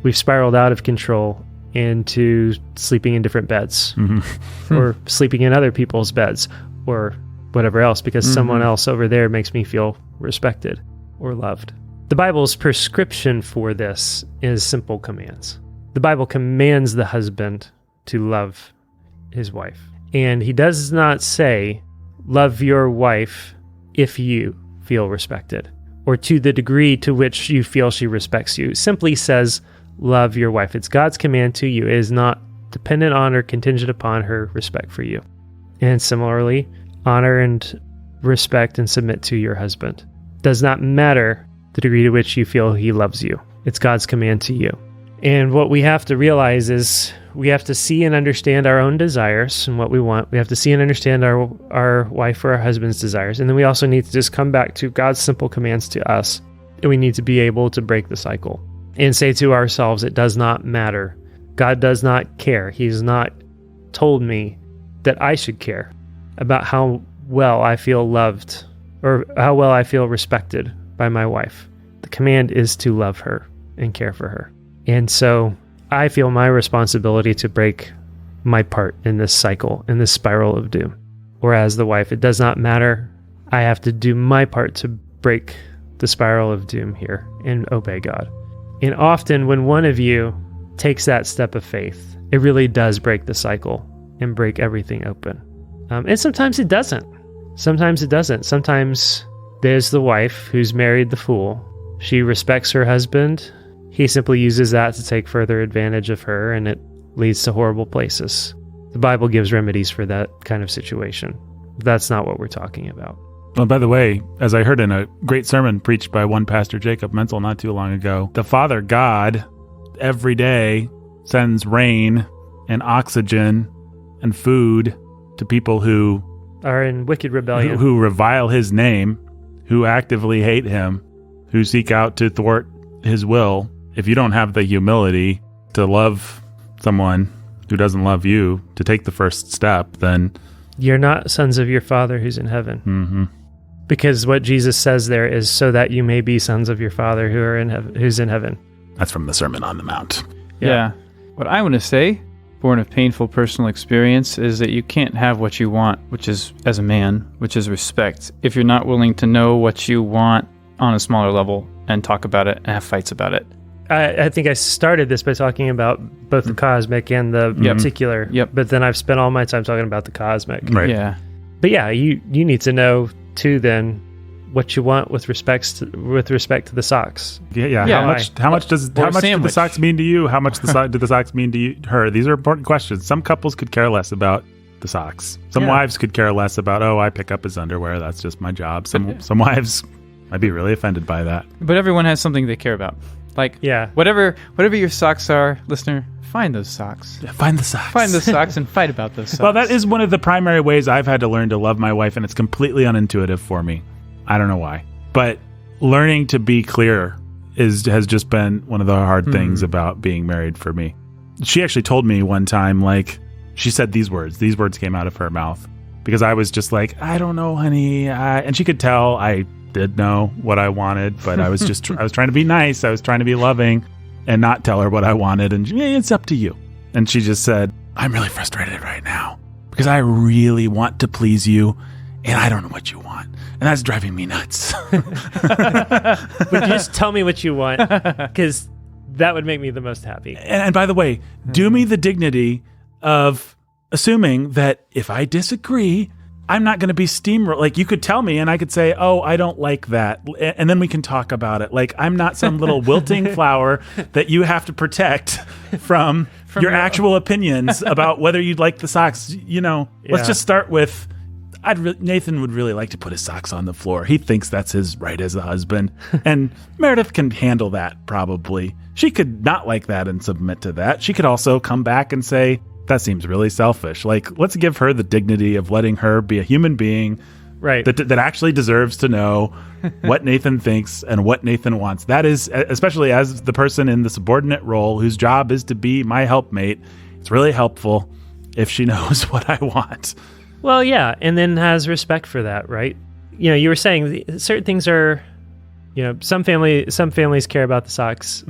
F: we've spiraled out of control into sleeping in different beds or sleeping in other people's beds or whatever else, because someone else over there makes me feel respected or loved. The Bible's prescription for this is simple commands. The Bible commands the husband to love his wife. And he does not say, love your wife if you feel respected, or to the degree to which you feel she respects you. It simply says, love your wife. It's God's command to you. It is not dependent on or contingent upon her respect for you. And similarly, honor and respect and submit to your husband. Does not matter the degree to which you feel he loves you. It's God's command to you. And what we have to realize is we have to see and understand our own desires and what we want. We have to see and understand our wife or our husband's desires. And then we also need to just come back to God's simple commands to us. And we need to be able to break the cycle and say to ourselves, it does not matter. God does not care. He's not told me that I should care about how well I feel loved or how well I feel respected by my wife. The command is to love her and care for her. And so I feel my responsibility to break my part in this cycle, in this spiral of doom. Whereas the wife, it does not matter. I have to do my part to break the spiral of doom here and obey God. And often when one of you takes that step of faith, it really does break the cycle and break everything open. And sometimes it doesn't. Sometimes it doesn't. Sometimes there's the wife who's married the fool. She respects her husband. He simply uses that to take further advantage of her, and it leads to horrible places. The Bible gives remedies for that kind of situation. That's not what we're talking about.
E: Well, by the way, as I heard in a great sermon preached by one pastor, Jacob Menzel, not too long ago, the Father God every day sends rain and oxygen and food to people who
F: are in wicked rebellion,
E: who revile his name, who actively hate him, who seek out to thwart his will. If you don't have the humility to love someone who doesn't love you, to take the first step, then
F: you're not sons of your Father who's in heaven. Because what Jesus says there is so that you may be sons of your Father who are in who's in heaven.
E: That's from the Sermon on the Mount.
D: Yeah. What I want to say, born of painful personal experience, is that you can't have what you want, which is, as a man, which is respect, if you're not willing to know what you want on a smaller level and talk about it and have fights about it.
F: I think I started this by talking about both the cosmic and the particular, but then I've spent all my time talking about the cosmic.
E: Right.
D: Yeah.
F: But yeah, you need to know too then what you want with respect to the socks.
E: Yeah. How much do the socks mean to you? How much do the socks mean to her? These are important questions. Some couples could care less about the socks. Some wives could care less about, I pick up his underwear. That's just my job. Some wives might be really offended by that.
D: But everyone has something they care about. Like, whatever your socks are, listener, find those socks.
E: Yeah, find the socks.
D: Find those socks and fight about those socks.
E: Well, that is one of the primary ways I've had to learn to love my wife, and it's completely unintuitive for me. I don't know why. But learning to be clear has just been one of the hard things about being married for me. She actually told me one time, she said these words. These words came out of her mouth. Because I was just like, I don't know, honey. And she could tell I did know what I wanted, but I was just I was trying to be nice. I was trying to be loving and not tell her what I wanted. And it's up to you. And she just said, I'm really frustrated right now because I really want to please you and I don't know what you want. And that's driving me nuts.
F: Would you just tell me what you want? Because that would make me the most happy.
E: And by the way, do me the dignity of assuming that if I disagree, I'm not going to be steamrolled. Like, you could tell me and I could say, oh, I don't like that. And then we can talk about it. Like, I'm not some little wilting flower that you have to protect from your actual opinions about whether you'd like the socks. Let's just start with, Nathan would really like to put his socks on the floor. He thinks that's his right as a husband. And Meredith can handle that, probably. She could not like that and submit to that. She could also come back and say, that seems really selfish. Like, let's give her the dignity of letting her be a human being,
F: right?
E: That actually deserves to know what Nathan thinks and what Nathan wants. That is, especially as the person in the subordinate role whose job is to be my helpmate, it's really helpful if she knows what I want.
F: Well, yeah, and then has respect for that, right? You were saying certain things are, some families care about the socks,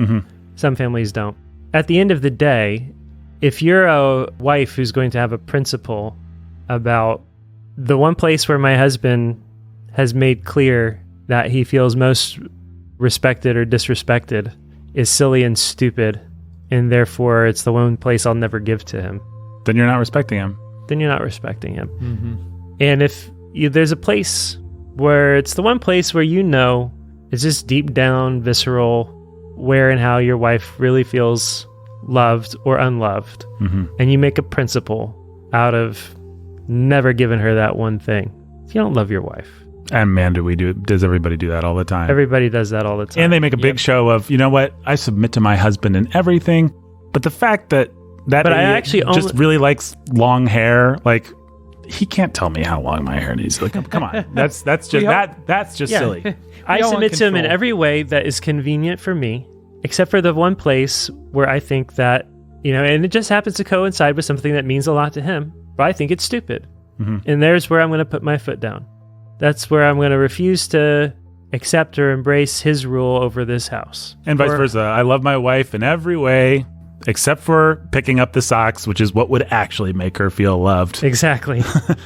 F: some families don't. At the end of the day, if you're a wife who's going to have a principle about the one place where my husband has made clear that he feels most respected or disrespected is silly and stupid, and therefore it's the one place I'll never give to him,
E: then you're not respecting him.
F: And if there's a place where it's the one place where it's just deep down visceral where and how your wife really feels loved or unloved, and you make a principle out of never giving her that one thing, you don't love your wife.
E: And man, does everybody do that all the time?
F: Everybody does that all the time.
E: And they make a big show of, you know what, I submit to my husband in everything, but the fact that I actually just really likes long hair, like, he can't tell me how long my hair needs. Like, come on, that's just silly.
F: I submit to him in every way that is convenient for me, except for the one place where I think that, and it just happens to coincide with something that means a lot to him, but I think it's stupid. And there's where I'm going to put my foot down. That's where I'm going to refuse to accept or embrace his rule over this house.
E: And vice versa. I love my wife in every way, except for picking up the socks, which is what would actually make her feel loved.
F: Exactly.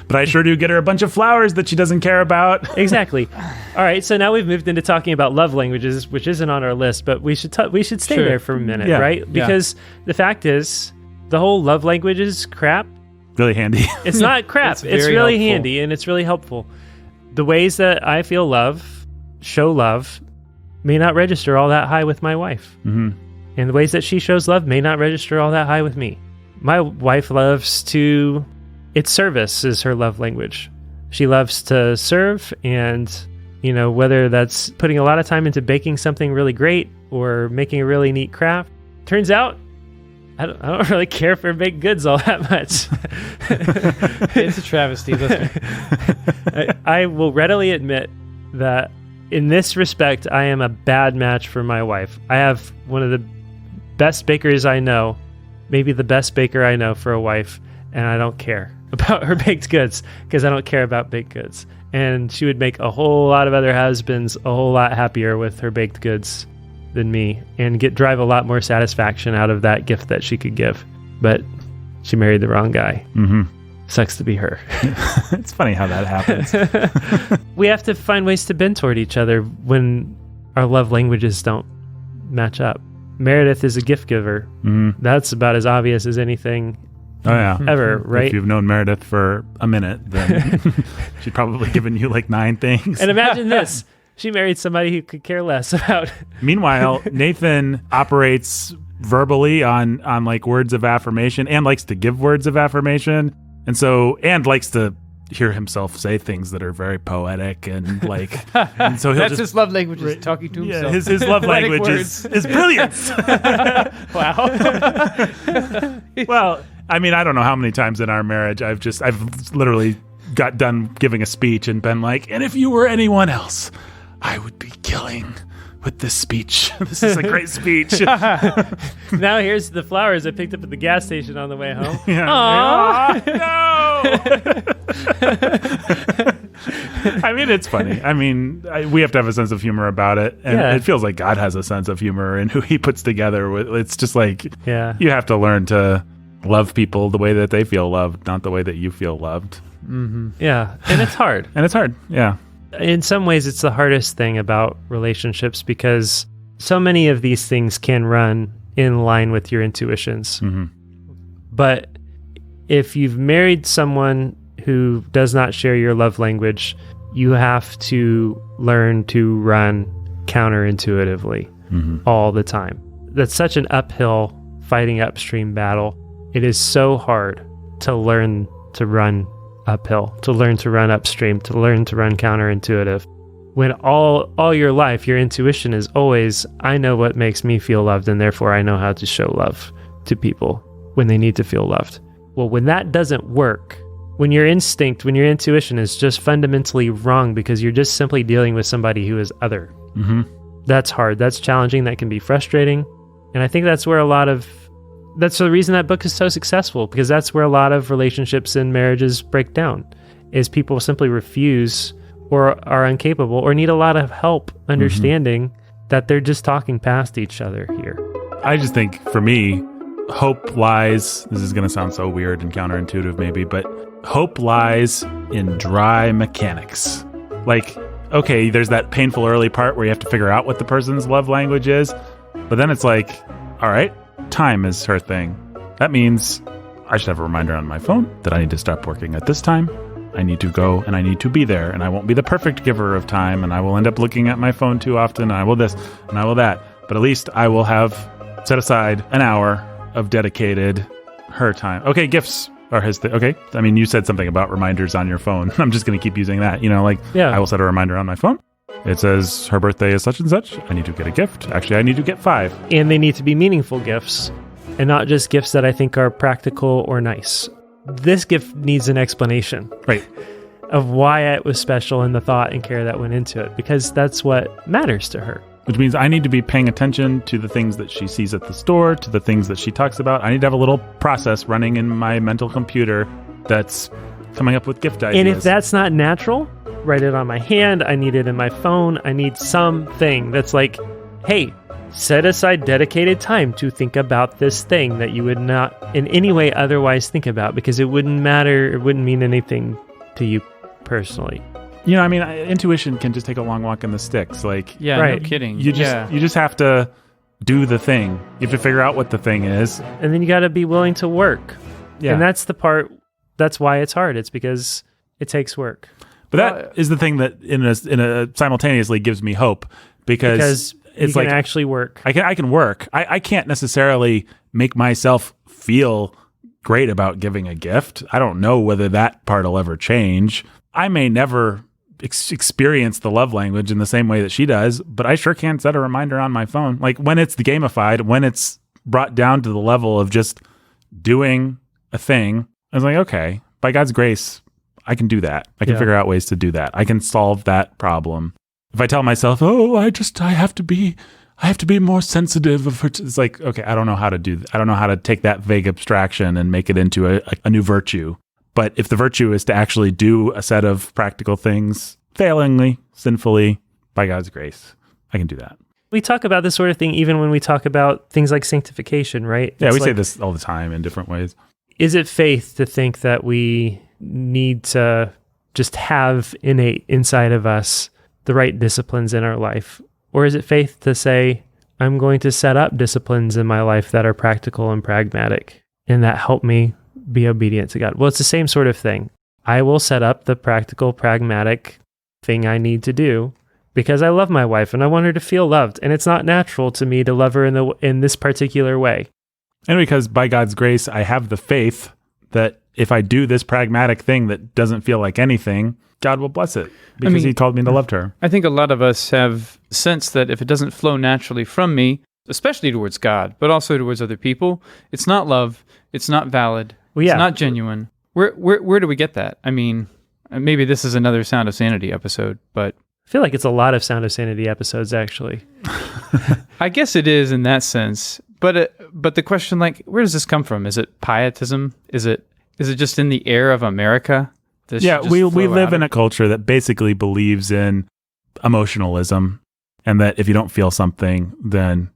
E: But I sure do get her a bunch of flowers that she doesn't care about.
F: Exactly. All right, so now we've moved into talking about love languages, which isn't on our list, but we should stay there for a minute, right? Because the fact is, the whole love languages crap.
E: Really handy.
F: It's not crap. It's really handy, and it's really helpful. The ways that I feel love, show love, may not register all that high with my wife. And the ways that she shows love may not register all that high with me. My wife it's service is her love language. She loves to serve, and, whether that's putting a lot of time into baking something really great or making a really neat craft. Turns out, I don't really care for baked goods all that much.
D: It's a travesty.
F: I will readily admit that in this respect, I am a bad match for my wife. I have one of the best bakers I know, maybe the best baker I know for a wife, and I don't care about her baked goods because I don't care about baked goods. And she would make a whole lot of other husbands a whole lot happier with her baked goods than me, and drive a lot more satisfaction out of that gift that she could give. But she married the wrong guy. Sucks to be her.
E: It's funny how that happens.
F: We have to find ways to bend toward each other when our love languages don't match up. Meredith is a gift giver. That's about as obvious as anything ever, right?
E: If you've known Meredith for a minute, then she's probably given you like 9 things.
F: And imagine this. She married somebody who could care less about.
E: Meanwhile, Nathan operates verbally on like words of affirmation and likes to give words of affirmation. And likes to hear himself say things that are very poetic and like, and so
D: that's his love language, is talking to himself.
E: His love language is brilliance.
D: Wow.
E: Well, I mean, I don't know how many times in our marriage I've literally got done giving a speech and been like, and if you were anyone else, I would be killing with this speech. This is a great speech.
F: Now here's the flowers I picked up at the gas station on the way home.
E: No! I mean, it's funny. I mean, we have to have a sense of humor about it. And it feels like God has a sense of humor in who he puts together. It's just like, you have to learn to love people the way that they feel loved, not the way that you feel loved.
F: Yeah, and it's hard.
E: Yeah.
F: In some ways, it's the hardest thing about relationships because so many of these things can run in line with your intuitions. But if you've married someone who does not share your love language, you have to learn to run counterintuitively all the time. That's such an uphill fighting upstream battle. It is so hard to learn to run uphill, to learn to run upstream, to learn to run counterintuitive. When all your life, your intuition is always, I know what makes me feel loved, and therefore I know how to show love to people when they need to feel loved. Well, when that doesn't work, when your instinct, when your intuition is just fundamentally wrong because you're just simply dealing with somebody who is other, that's hard. That's challenging. That can be frustrating. And I think that's the reason that book is so successful, because that's where a lot of relationships and marriages break down, is people simply refuse or are incapable or need a lot of help understanding that they're just talking past each other here.
E: I just think for me, hope lies, this is going to sound so weird and counterintuitive maybe, but hope lies in dry mechanics. Like, okay, there's that painful early part where you have to figure out what the person's love language is, but then it's like, all right, time is her thing. That means I should have a reminder on my phone that I need to stop working at this time. I need to go and I need to be there, and I won't be the perfect giver of time, and I will end up looking at my phone too often, and I will this and I will that. But at least I will have set aside an hour of dedicated her time. Okay, gifts are his thing. Okay, I mean, you said something about reminders on your phone. I'm just going to keep using that. I will set a reminder on my phone. It says her birthday is such and such. I need to get a gift. Actually, I need to get 5.
F: And they need to be meaningful gifts and not just gifts that I think are practical or nice. This gift needs an explanation,
E: right,
F: of why it was special and the thought and care that went into it, because that's what matters to her.
E: Which means I need to be paying attention to the things that she sees at the store, to the things that she talks about. I need to have a little process running in my mental computer that's coming up with gift ideas.
F: And if that's not natural, write it on my hand. I need it in my phone. I need something that's like, hey, set aside dedicated time to think about this thing that you would not in any way otherwise think about, because it wouldn't matter. It wouldn't mean anything to you personally.
E: Intuition can just take a long walk in the sticks. Like,
D: yeah,
F: right.
D: No kidding.
E: You just have to do the thing. You have to figure out what the thing is,
F: and then you got to be willing to work.
E: Yeah,
F: and that's the part. That's why it's hard. It's because it takes work.
E: But that is the thing that in a simultaneously gives me hope, because it's
F: you
E: like
F: can actually work.
E: I can work. I can't necessarily make myself feel great about giving a gift. I don't know whether that part will ever change. I may never experience the love language in the same way that she does, but I sure can set a reminder on my phone. Like when it's gamified, when it's brought down to the level of just doing a thing, I was like, okay, by God's grace, I can do that. I can figure out ways to do that. I can solve that problem. If I tell myself, oh, I have to be more sensitive of her, it's like, okay, I don't know how to do that. I don't know how to take that vague abstraction and make it into a new virtue. But if the virtue is to actually do a set of practical things, failingly, sinfully, by God's grace, I can do that.
F: We talk about this sort of thing even when we talk about things like sanctification, right?
E: Yeah, we say this all the time in different ways.
F: Is it faith to think that we need to just have innate inside of us the right disciplines in our life? Or is it faith to say, I'm going to set up disciplines in my life that are practical and pragmatic and that help me be obedient to God? Well, it's the same sort of thing. I will set up the practical, pragmatic thing I need to do because I love my wife and I want her to feel loved. And it's not natural to me to love her in this particular way.
E: And because by God's grace, I have the faith that if I do this pragmatic thing that doesn't feel like anything, God will bless it because he called me to love her.
D: I think a lot of us have sensed that if it doesn't flow naturally from me, especially towards God, but also towards other people, it's not love, it's not valid, it's not genuine. Where do we get that? I mean, maybe this is another Sound of Sanity episode, but
F: I feel like it's a lot of Sound of Sanity episodes, actually.
D: I guess it is in that sense. But the question, like, where does this come from? Is it pietism? Is it just in the air of America?
E: We live in a culture that basically believes in emotionalism, and that if you don't feel something, then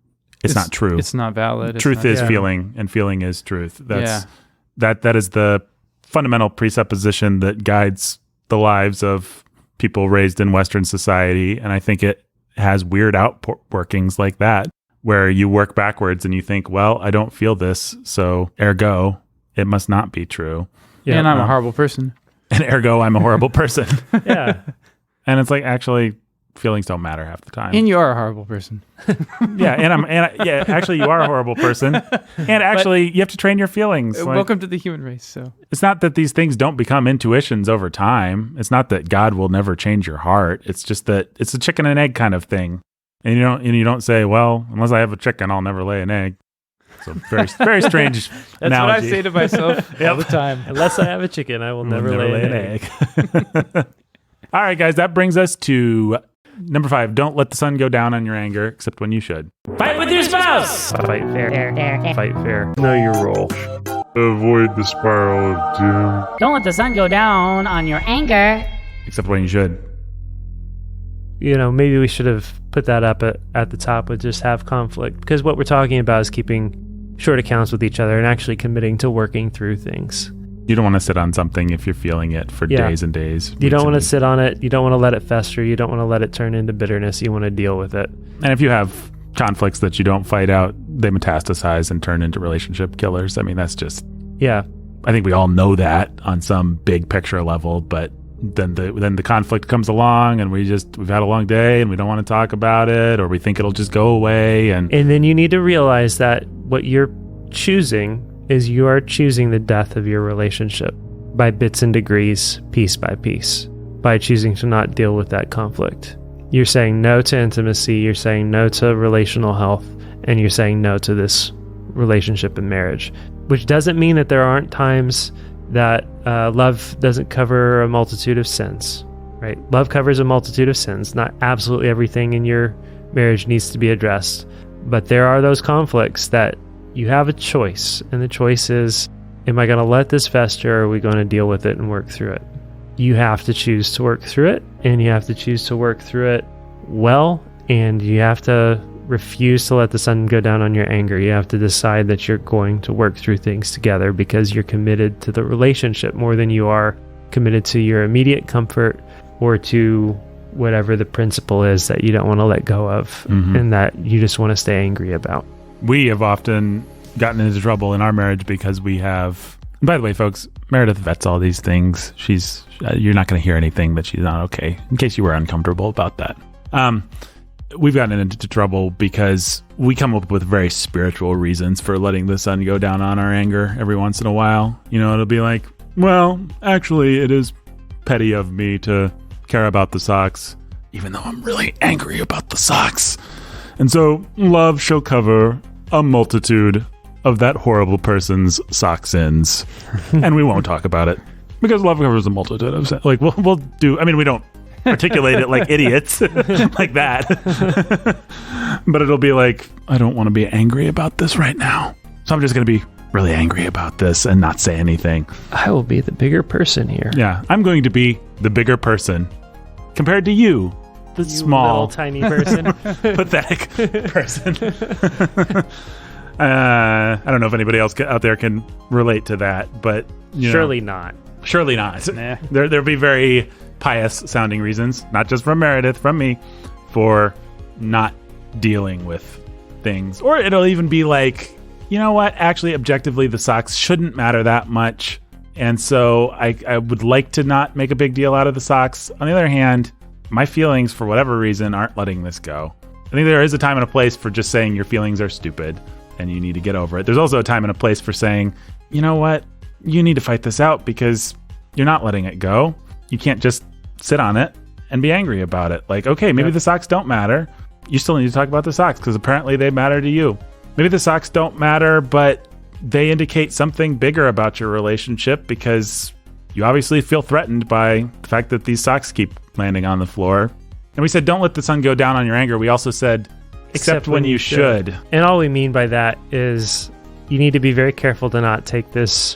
E: it's not true.
D: It's not valid.
E: Truth is feeling, and feeling is truth. That is the fundamental presupposition that guides the lives of people raised in Western society, and I think it has weird outworkings like that, where you work backwards and you think, well, I don't feel this, so ergo, it must not be true.
D: Yeah, and I'm a horrible person.
E: and ergo I'm a horrible person.
F: Yeah.
E: And it's like, actually, feelings don't matter half the time.
D: And you are a horrible person.
E: Yeah, yeah, actually, you are a horrible person. And actually, you have to train your feelings. Like,
D: Welcome to the human race. So
E: it's not that these things don't become intuitions over time. It's not that God will never change your heart. It's just that it's a chicken and egg kind of thing. And you don't say, well, unless I have a chicken, I'll never lay an egg. So very very strange
D: that's
E: analogy.
D: what I say to myself all the time.
F: Unless I have a chicken, I will never lay an egg.
E: All right, guys, that brings us to number 5. Don't let the sun go down on your anger, except when you should.
G: Fight with your spouse.
F: Fight fair. Fight fair. Know your role.
B: Avoid the spiral of doom.
I: Don't let the sun go down on your anger.
E: Except when you should.
F: You know, maybe we should have put that up at the top with just have conflict, because what we're talking about is keeping short accounts with each other and actually committing to working through things.
E: You don't want to sit on something if you're feeling it for days and days.
F: You don't want to sit on it. You don't want to let it fester. You don't want to let it turn into bitterness. You want to deal with it.
E: And if you have conflicts that you don't fight out, they metastasize and turn into relationship killers. I mean, that's just...
F: Yeah.
E: I think we all know that on some big picture level, but then the conflict comes along and we've had a long day and we don't want to talk about it, or we think it'll just go away. And
F: then you need to realize that what you're choosing is you are choosing the death of your relationship by bits and degrees, piece by piece, by choosing to not deal with that conflict. You're saying no to intimacy, you're saying no to relational health, and you're saying no to this relationship and marriage, which doesn't mean that there aren't times that love doesn't cover a multitude of sins, right? Love covers a multitude of sins. Not absolutely everything in your marriage needs to be addressed, but there are those conflicts that you have a choice, and the choice is, am I going to let this fester, or are we going to deal with it and work through it? You have to choose to work through it, and you have to choose to work through it well, and you have to refuse to let the sun go down on your anger. You have to decide that you're going to work through things together because you're committed to the relationship more than you are committed to your immediate comfort or to whatever the principle is that you don't want to let go of and that you just want to stay angry about.
E: We have often gotten into trouble in our marriage because we have... And by the way, folks, Meredith vets all these things. She's you're not going to hear anything that she's not okay, in case you were uncomfortable about that. We've gotten into trouble because we come up with very spiritual reasons for letting the sun go down on our anger every once in a while. You know, it'll be like, well, actually, it is petty of me to care about the socks, even though I'm really angry about the socks. And so love shall cover a multitude of that horrible person's sock sins. And we won't talk about it because love covers a multitude of sins. Like we'll do, I mean, we don't articulate it like idiots like that. But it'll be like, I don't want to be angry about this right now. So I'm just going to be really angry about this and not say anything.
F: I will be the bigger person here.
E: Yeah, I'm going to be the bigger person compared to you. The small,
F: little tiny person,
E: pathetic person. I don't know if anybody else out there can relate to that, but
F: surely not.
E: Surely not. Nah. There'll be very pious sounding reasons, not just from Meredith, from me, for not dealing with things. Or it'll even be like, you know what? Actually, objectively, the socks shouldn't matter that much, and so I would like to not make a big deal out of the socks. On the other hand, my feelings, for whatever reason, aren't letting this go. I think there is a time and a place for just saying your feelings are stupid and you need to get over it. There's also a time and a place for saying, you know what? You need to fight this out because you're not letting it go. You can't just sit on it and be angry about it. Like, okay, maybe the socks don't matter. You still need to talk about the socks because apparently they matter to you. Maybe the socks don't matter, but they indicate something bigger about your relationship because you obviously feel threatened by the fact that these socks keep landing on the floor. And we said, don't let the sun go down on your anger. We also said, except when you should.
F: And all we mean by that is you need to be very careful to not take this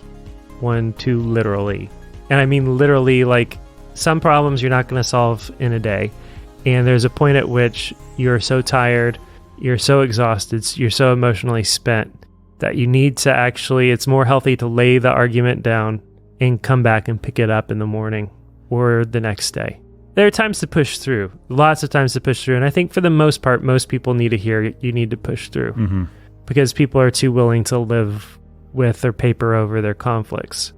F: one too literally. And I mean literally, like some problems you're not going to solve in a day. And there's a point at which you're so tired, you're so exhausted, you're so emotionally spent that you need to actually, it's more healthy to lay the argument down and come back and pick it up in the morning or the next day. There are times to push through, lots of times to push through. And I think for the most part, most people need to hear you need to push through because people are too willing to live with or paper over their conflicts.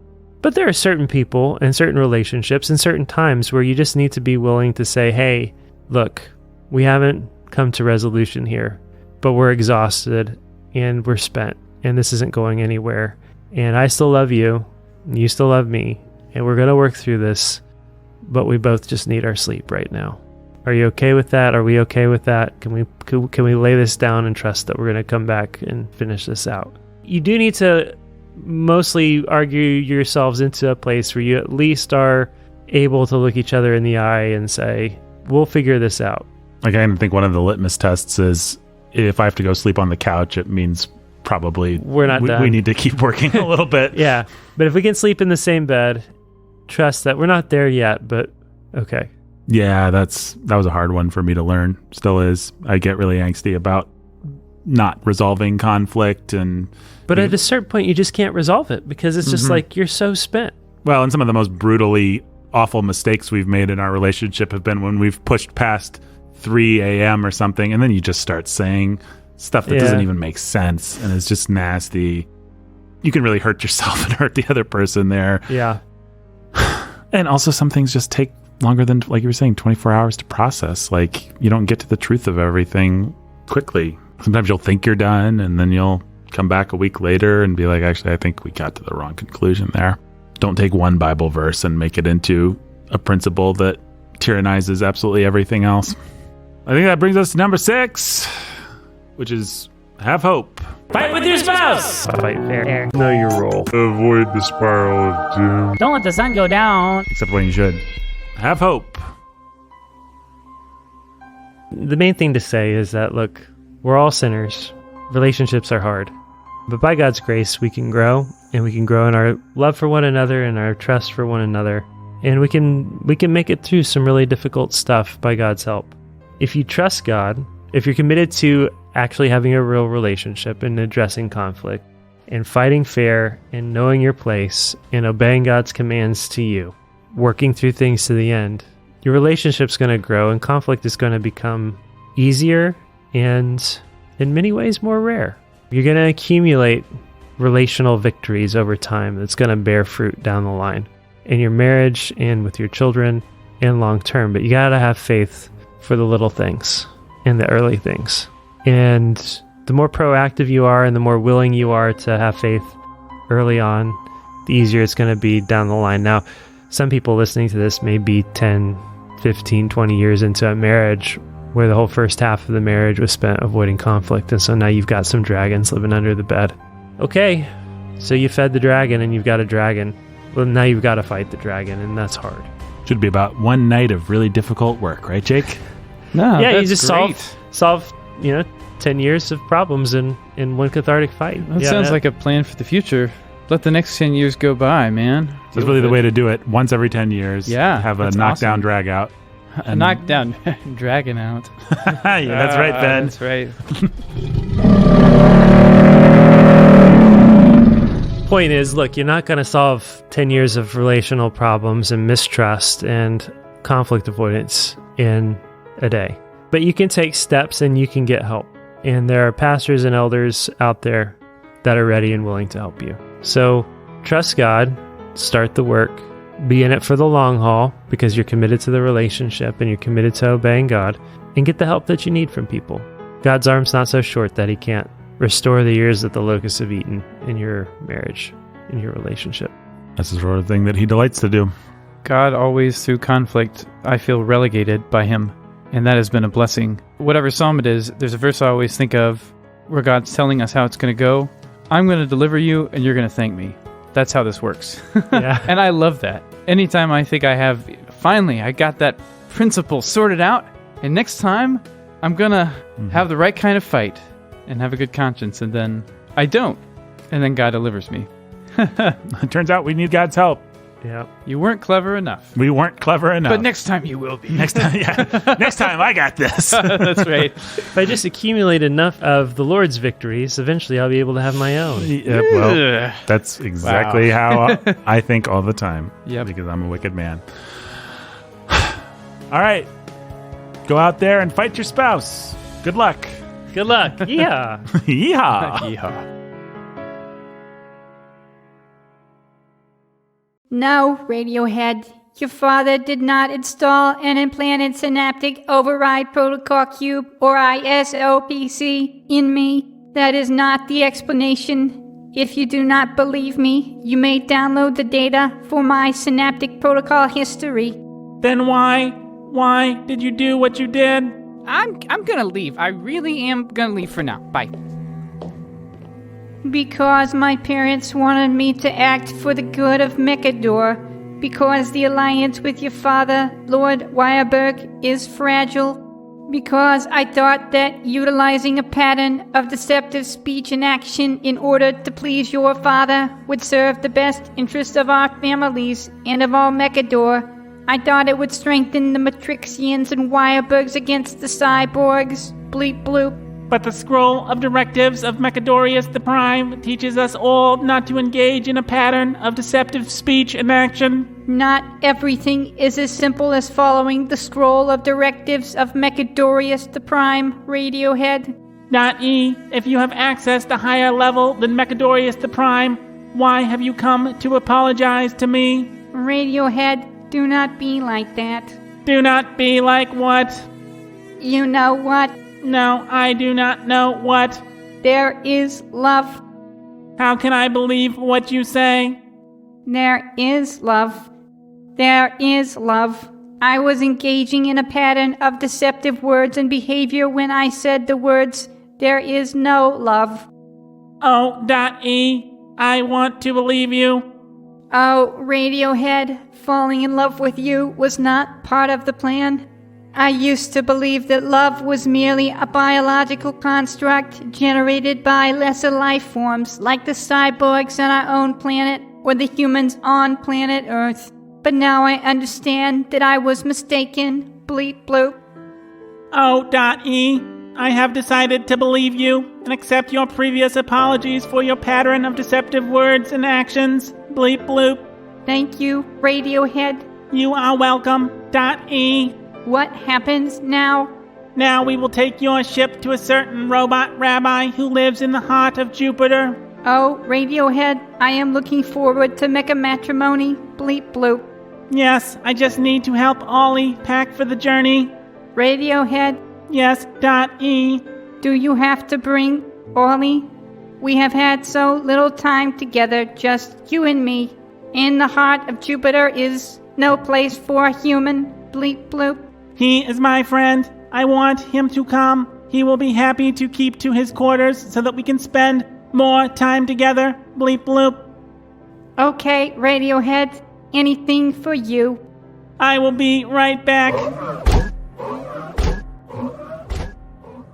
F: But there are certain people and certain relationships and certain times where you just need to be willing to say, hey, look, we haven't come to resolution here, but we're exhausted and we're spent and this isn't going anywhere. And I still love you and you still love me and we're going to work through this, but we both just need our sleep right now. Are you okay with that? Are we okay with that? Can we lay this down and trust that we're going to come back and finish this out? You do need to mostly argue yourselves into a place where you at least are able to look each other in the eye and say, we'll figure this out.
E: Like, I think one of the litmus tests is if I have to go sleep on the couch, it means probably
F: we're not done.
E: We need to keep working a little bit.
F: Yeah. But if we can sleep in the same bed, trust that we're not there yet, but okay.
E: Yeah, that was a hard one for me to learn. Still is. I get really angsty about not resolving conflict
F: but at a certain point you just can't resolve it because it's just like you're so spent.
E: Well, and some of the most brutally awful mistakes we've made in our relationship have been when we've pushed past 3 a.m. or something, and then you just start saying stuff that doesn't even make sense, and it's just nasty. You can really hurt yourself and hurt the other person there.
F: Yeah.
E: And also some things just take longer than, like you were saying, 24 hours to process. Like, you don't get to the truth of everything quickly. Sometimes you'll think you're done, and then you'll come back a week later and be like, actually, I think we got to the wrong conclusion there. Don't take one Bible verse and make it into a principle that tyrannizes absolutely everything else. I think that brings us to number 6, which is have hope.
G: Fight with your spouse.
F: Fight fair. Know your role.
B: Avoid the spiral of doom.
I: Don't let the sun go down.
E: Except when you should. Have hope.
F: The main thing to say is that, look, we're all sinners. Relationships are hard. But by God's grace, we can grow, and we can grow in our love for one another and our trust for one another. And we can make it through some really difficult stuff by God's help. If you trust God, if you're committed to actually having a real relationship and addressing conflict and fighting fair and knowing your place and obeying God's commands to you, working through things to the end, your relationship's going to grow and conflict is going to become easier and in many ways more rare. You're going to accumulate relational victories over time that's going to bear fruit down the line in your marriage and with your children and long term. But you got to have faith for the little things and the early things. And the more proactive you are and the more willing you are to have faith early on, the easier it's going to be down the line. Now, some people listening to this may be 10, 15, 20 years into a marriage where the whole first half of the marriage was spent avoiding conflict. And so now you've got some dragons living under the bed. Okay, so you fed the dragon and you've got a dragon. Well, now you've got to fight the dragon, and that's hard.
E: Should be about one night of really difficult work, right, Jake?
D: No,
F: yeah,
D: that's
F: you just
D: great.
F: solve 10 years of problems in one cathartic fight.
D: That sounds like a plan for the future. Let the next 10 years go by, man.
E: That's really the way to do it. Once every 10 years.
D: Yeah,
E: have a
D: that's
E: knockdown,
D: awesome.
E: drag out.
D: A knockdown, dragging out.
E: Yeah, that's right, Ben.
D: That's right.
F: Point is, look, you're not going to solve 10 years of relational problems and mistrust and conflict avoidance in a day. But you can take steps and you can get help. And there are pastors and elders out there that are ready and willing to help you. So trust God, start the work, be in it for the long haul because you're committed to the relationship and you're committed to obeying God, and get the help that you need from people. God's arm's not so short that he can't restore the years that the locusts have eaten in your marriage, in your relationship.
E: That's the sort of thing that he delights to do.
D: God always, through conflict, I feel relegated by him, and that has been a blessing. Whatever psalm it is, there's a verse I always think of where God's telling us how it's going to go. I'm going to deliver you, and you're going to thank me. That's how this works.
F: Yeah.
D: And I love that. Anytime I think I got that principle sorted out, and next time I'm going to have the right kind of fight and have a good conscience, and then I don't, and then God delivers me.
E: It turns out we need God's help.
F: Yeah.
D: You weren't clever enough.
E: We weren't clever enough.
D: But next time you will be.
E: Next time, yeah. Next time I got this.
D: That's right.
F: If I just accumulate enough of the Lord's victories, eventually I'll be able to have my own.
E: Yeah, well, that's exactly how I think all the time.
D: Yep.
E: Because I'm a wicked man. All right. Go out there and fight your spouse. Good luck.
F: Good luck. Yeah.
E: Yeehaw.
D: Yeehaw.
C: No, Radiohead. Your father did not install an implanted synaptic override protocol cube or ISOPC in me. That is not the explanation. If you do not believe me, you may download the data for my synaptic protocol history.
G: Then why did you do what you did?
H: I'm gonna leave. I really am gonna leave for now. Bye.
C: Because my parents wanted me to act for the good of Mechador. Because the alliance with your father, Lord Weyerberg, is fragile. Because I thought that utilizing a pattern of deceptive speech and action in order to please your father would serve the best interest of our families and of all Mechador. I thought it would strengthen the Matrixians and Weyerbergs against the cyborgs. Bleep bloop.
G: But the scroll of directives of Mechadorius the Prime teaches us all not to engage in a pattern of deceptive speech and action.
C: Not everything is as simple as following the scroll of directives of Mechadorius the Prime, Radiohead.
G: .E, if you have access to higher level than Mechadorius the Prime, why have you come to apologize to me?
C: Radiohead, do not be like that.
G: Do not be like what?
C: You know what?
G: No, I do not know what.
C: There is love.
G: How can I believe what you say?
C: There is love. There is love. I was engaging in a pattern of deceptive words and behavior when I said the words, there is no love.
G: E, I want to believe you.
C: Oh, Radiohead, falling in love with you was not part of the plan. I used to believe that love was merely a biological construct generated by lesser life forms like the cyborgs on our own planet or the humans on planet Earth. But now I understand that I was mistaken. Bleep bloop.
G: E, I have decided to believe you and accept your previous apologies for your pattern of deceptive words and actions. Bleep bloop.
C: Thank you, Radiohead.
G: You are welcome. E.
C: What happens now?
G: Now we will take your ship to a certain robot rabbi who lives in the heart of Jupiter.
C: Oh, Radiohead, I am looking forward to mecha matrimony. Bleep bloop.
G: Yes, I just need to help Ollie pack for the journey.
C: Radiohead?
G: Yes, .E.
C: Do you have to bring Ollie? We have had so little time together, just you and me. And the heart of Jupiter is no place for a human. Bleep bloop.
G: He is my friend. I want him to come. He will be happy to keep to his quarters so that we can spend more time together. Bleep bloop.
C: Okay, Radiohead. Anything for you.
G: I will be right back.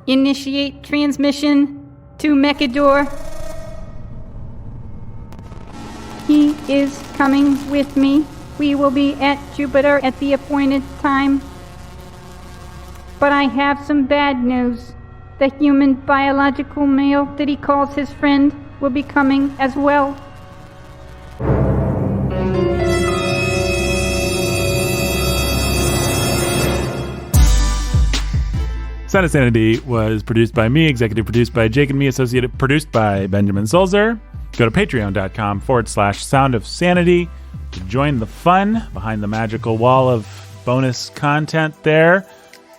C: Initiate transmission to Mechador. He is coming with me. We will be at Jupiter at the appointed time. But I have some bad news. The human biological male that he calls his friend will be coming as well.
E: Sound of Sanity was produced by me, executive produced by Jake and me, associated produced by Benjamin Sulzer. Go to patreon.com/Sound of Sanity to join the fun behind the magical wall of bonus content there.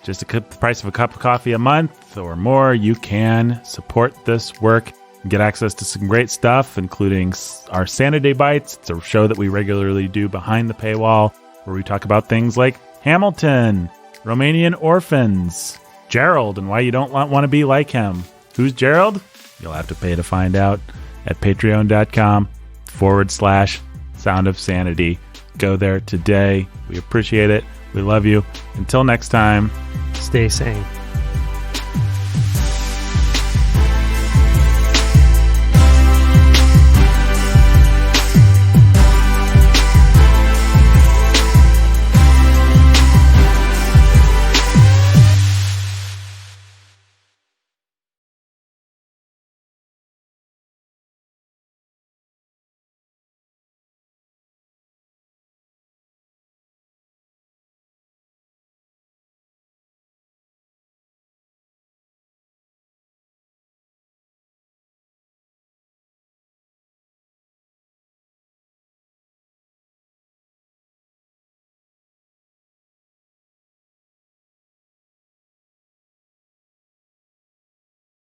E: Just the price of a cup of coffee a month or more, you can support this work and get access to some great stuff, including our Sanity Bites. It's a show that we regularly do behind the paywall where we talk about things like Hamilton, Romanian orphans, Gerald, and why you don't want to be like him. Who's Gerald? You'll have to pay to find out at patreon.com/Sound of Sanity. Go there today. We appreciate it. We love you. Until next time,
F: Stay sane.